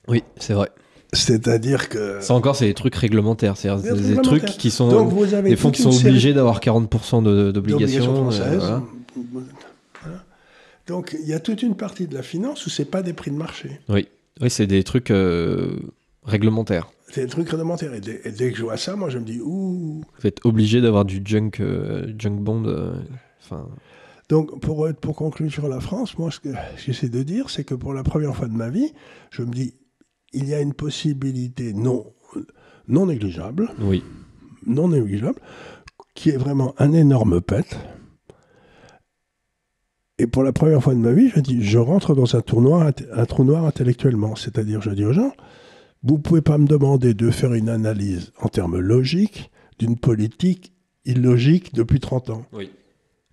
Oui, c'est vrai. C'est-à-dire que... Ça encore, c'est des trucs réglementaires. C'est-à-dire des trucs qui sont... Donc, vous avez des fonds qui sont obligés d'avoir 40% d'obligations. Voilà. Donc, il y a toute une partie de la finance où c'est pas des prix de marché. Oui, c'est des trucs réglementaires. C'est des trucs réglementaires. Et dès que je vois ça, moi, je me dis, ouh... Vous êtes obligé d'avoir du junk bond. Donc, pour conclure sur la France, moi, ce que j'essaie de dire, c'est que pour la première fois de ma vie, je me dis, il y a une possibilité non négligeable, non négligeable, qui est vraiment un énorme pet. Et pour la première fois de ma vie, je dis, je rentre dans un trou noir intellectuellement. C'est-à-dire, je dis aux gens, vous ne pouvez pas me demander de faire une analyse en termes logiques d'une politique illogique depuis 30 ans. Oui.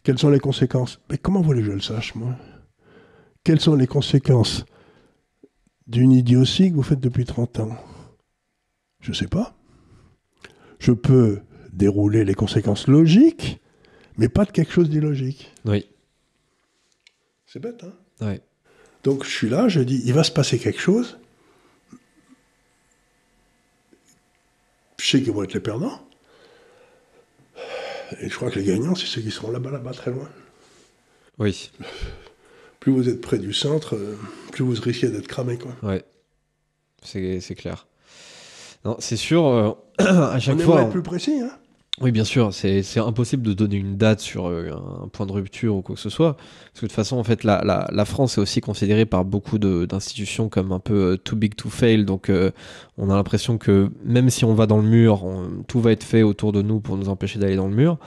Quelles sont les conséquences? Mais comment voulez-vous que je le sache, moi? Quelles sont les conséquences d'une idiotie que vous faites depuis 30 ans? Je ne sais pas. Je peux dérouler les conséquences logiques, mais pas de quelque chose d'illogique. Oui. C'est bête, hein? Oui. Donc je suis là, je dis, il va se passer quelque chose. Je sais qu'ils vont être les perdants. Et je crois que les gagnants, c'est ceux qui seront là-bas, très loin. Oui. Plus vous êtes près du centre, plus vous risquez d'être cramé, quoi. Ouais. C'est clair. Non, c'est sûr, à chaque fois... On aimerait être plus précis, hein? Oui, bien sûr, c'est impossible de donner une date sur un point de rupture ou quoi que ce soit. Parce que de toute façon, en fait, la France est aussi considérée par beaucoup d'institutions comme un peu too big to fail. Donc, on a l'impression que même si on va dans le mur, tout va être fait autour de nous pour nous empêcher d'aller dans le mur.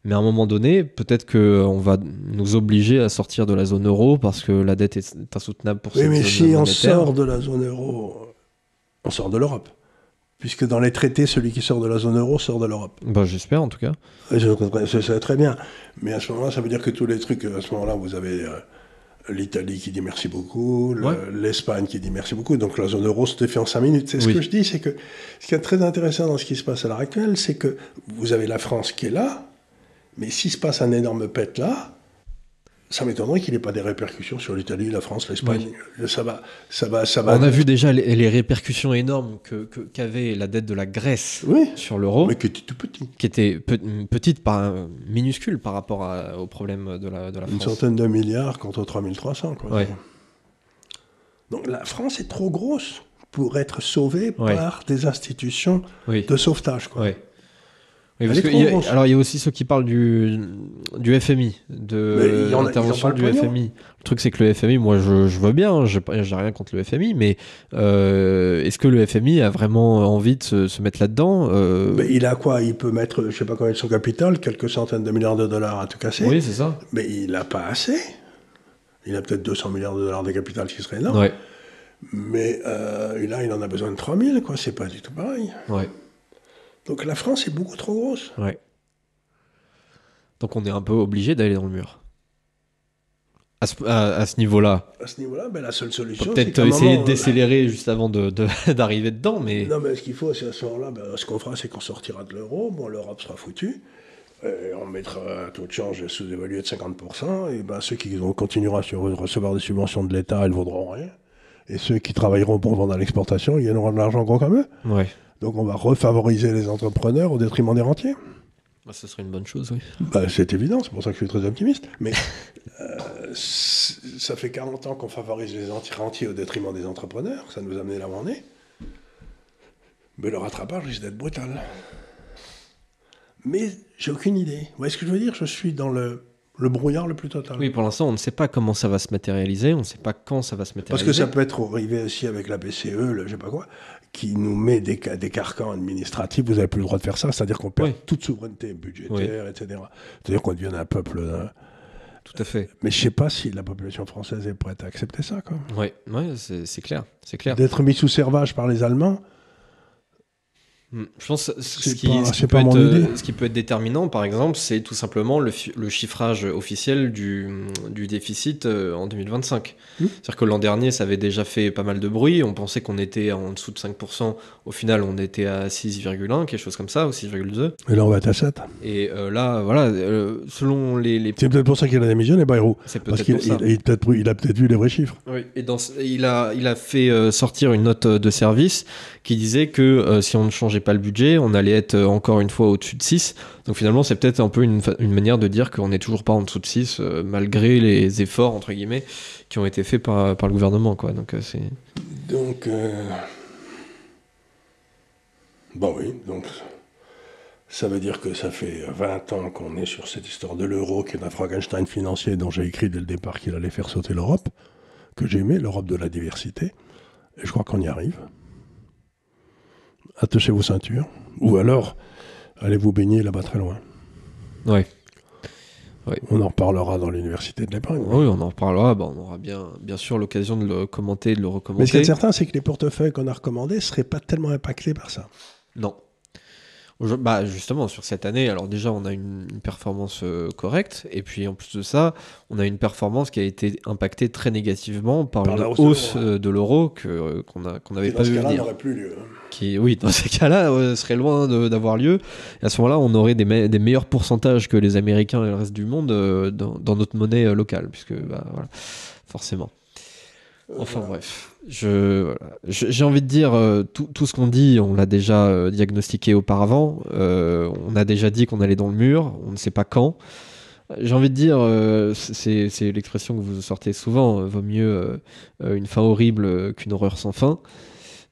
Mais à un moment donné, peut-être qu'on va nous obliger à sortir de la zone euro parce que la dette est insoutenable pour cette zone monétaire. Oui, mais si on sort de la zone euro, on sort de l'Europe. Puisque dans les traités, celui qui sort de la zone euro sort de l'Europe. Bah, j'espère en tout cas. Je sais très bien. Mais à ce moment-là, ça veut dire que tous les trucs, à ce moment-là, vous avez l'Italie qui dit merci beaucoup, l'Espagne qui dit merci beaucoup. Donc la zone euro se défait en 5 minutes. C'est ce que je dis, c'est que ce qui est très intéressant dans ce qui se passe à l'heure actuelle, c'est que vous avez la France qui est là, mais s'il se passe un énorme pet là, ça m'étonnerait qu'il n'ait pas des répercussions sur l'Italie, la France, l'Espagne. Oui. Ça va. On a vu déjà les répercussions énormes qu'avait la dette de la Grèce sur l'euro. Mais qui était tout petit. Qui était petite, minuscule par rapport au problème de la France. Une centaine de milliards contre 3300. Quoi. Ouais. Donc la France est trop grosse pour être sauvée par des institutions de sauvetage. Quoi. Ouais. Oui, parce il y a aussi ceux qui parlent du FMI, de l'intervention du FMI. Le truc, c'est que le FMI, moi, je veux bien, j'ai rien contre le FMI, mais est-ce que le FMI a vraiment envie de se mettre là-dedans Mais il a quoi? Il peut mettre, je sais pas combien de son capital, quelques centaines de milliards de dollars à tout casser. Oui, c'est ça. Mais il n'a pas assez. Il a peut-être 200 milliards de dollars de capital, qui serait énorme. Ouais. Mais là, il en a besoin de 3000, quoi. C'est pas du tout pareil. Ouais. Donc la France est beaucoup trop grosse. Ouais. Donc on est un peu obligé d'aller dans le mur. À ce niveau-là. À ce niveau-là, la seule solution, c'est peut-être essayer de décélérer juste avant d'arriver dedans, mais... Non, mais ce qu'il faut, c'est à ce moment-là, ce qu'on fera, c'est qu'on sortira de l'euro. Bon, l'Europe sera foutue. On mettra un taux de change sous-évalué de 50%. Et ceux qui continueront à recevoir des subventions de l'État, elles ne vaudront rien. Et ceux qui travailleront pour vendre à l'exportation, ils gagneront de l'argent gros comme eux. Ouais. Donc on va refavoriser les entrepreneurs au détriment des rentiers. Ce serait une bonne chose, oui. C'est évident, c'est pour ça que je suis très optimiste. Mais ça fait 40 ans qu'on favorise les rentiers au détriment des entrepreneurs. Ça nous a amené là où on est. Mais le rattrapage risque d'être brutal. Mais j'ai aucune idée. Vous voyez ce que je veux dire? Je suis dans le brouillard le plus total. Oui, pour l'instant, on ne sait pas comment ça va se matérialiser, on ne sait pas quand ça va se matérialiser. Parce que ça peut être arrivé aussi avec la BCE, je sais pas quoi, qui nous met des carcans administratifs. Vous n'avez plus le droit de faire ça, c'est-à-dire qu'on perd toute souveraineté budgétaire, etc. C'est-à-dire qu'on devient un peuple... Tout à fait. Mais je ne sais pas si la population française est prête à accepter ça. Oui, c'est clair. D'être mis sous servage par les Allemands, Je pense que ce qui peut être déterminant, par exemple, c'est tout simplement le chiffrage officiel du déficit en 2025. C'est-à-dire que l'an dernier, ça avait déjà fait pas mal de bruit. On pensait qu'on était en dessous de 5%. Au final, on était à 6,1, quelque chose comme ça, ou 6,2. Et là, on va être à 7. Et là, voilà, selon les... C'est peut-être pour ça qu'il a démissionné, Bayrou. C'est peut-être pour ça. Il a peut-être vu les vrais chiffres. Oui, et il a fait sortir une note de service qui disait que si on ne changeait pas le budget, on allait être encore une fois au-dessus de 6. Donc finalement, c'est peut-être un peu une manière de dire qu'on n'est toujours pas en dessous de 6, malgré les efforts, entre guillemets, qui ont été faits par le gouvernement, quoi. Donc, Bah oui, donc ça veut dire que ça fait 20 ans qu'on est sur cette histoire de l'euro, qui est un Frankenstein financier dont j'ai écrit dès le départ qu'il allait faire sauter l'Europe, que j'aimais, l'Europe de la diversité. Et je crois qu'on y arrive. Attachez vos ceintures. Ou alors, allez vous baigner là-bas très loin. Oui. On en reparlera dans l'université de l'épargne. Oui, on en reparlera. On aura bien sûr l'occasion de le commenter, de le recommander. Mais ce qui est certain, c'est que les portefeuilles qu'on a recommandés ne seraient pas tellement impactés par ça. Non. Justement, sur cette année, alors déjà, on a une performance correcte, et puis en plus de ça, on a une performance qui a été impactée très négativement par une hausse de l'euro qu'on n'avait pas vu venir. Dans ce cas-là, n'aurait plus lieu. Oui, dans ces cas-là, serait loin d'avoir lieu. Et à ce moment-là, on aurait des meilleurs pourcentages que les Américains et le reste du monde dans notre monnaie locale, puisque, voilà, forcément. Enfin bref, j'ai envie de dire, tout ce qu'on dit, on l'a déjà diagnostiqué auparavant, on a déjà dit qu'on allait dans le mur, on ne sait pas quand. J'ai envie de dire, c'est l'expression que vous sortez souvent, vaut mieux une fin horrible qu'une horreur sans fin.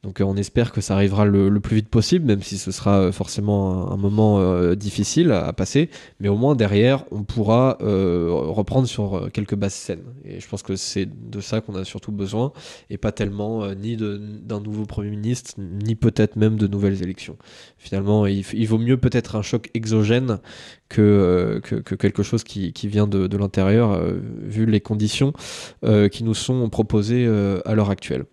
Donc on espère que ça arrivera le plus vite possible, même si ce sera forcément un moment difficile à passer. Mais au moins derrière, on pourra reprendre sur quelques basses scènes. Et je pense que c'est de ça qu'on a surtout besoin, et pas tellement ni d'un nouveau Premier ministre, ni peut-être même de nouvelles élections. Finalement, il vaut mieux peut-être un choc exogène que quelque chose qui vient de l'intérieur, vu les conditions qui nous sont proposées à l'heure actuelle.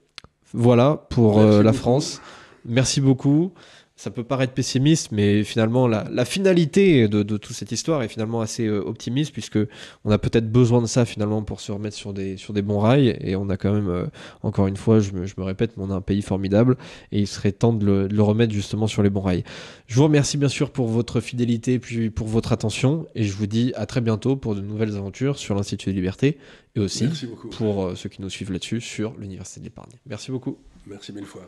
Voilà pour la France. Merci beaucoup. Ça peut paraître pessimiste, mais finalement, la finalité de toute cette histoire est finalement assez optimiste, puisque on a peut-être besoin de ça finalement pour se remettre sur des bons rails. Et on a quand même, encore une fois, je me répète, mais on a un pays formidable, et il serait temps de le remettre justement sur les bons rails. Je vous remercie bien sûr pour votre fidélité et puis pour votre attention, et je vous dis à très bientôt pour de nouvelles aventures sur l'Institut des Libertés, et aussi pour ceux qui nous suivent là-dessus sur l'Université de l'Épargne. Merci beaucoup. Merci mille fois.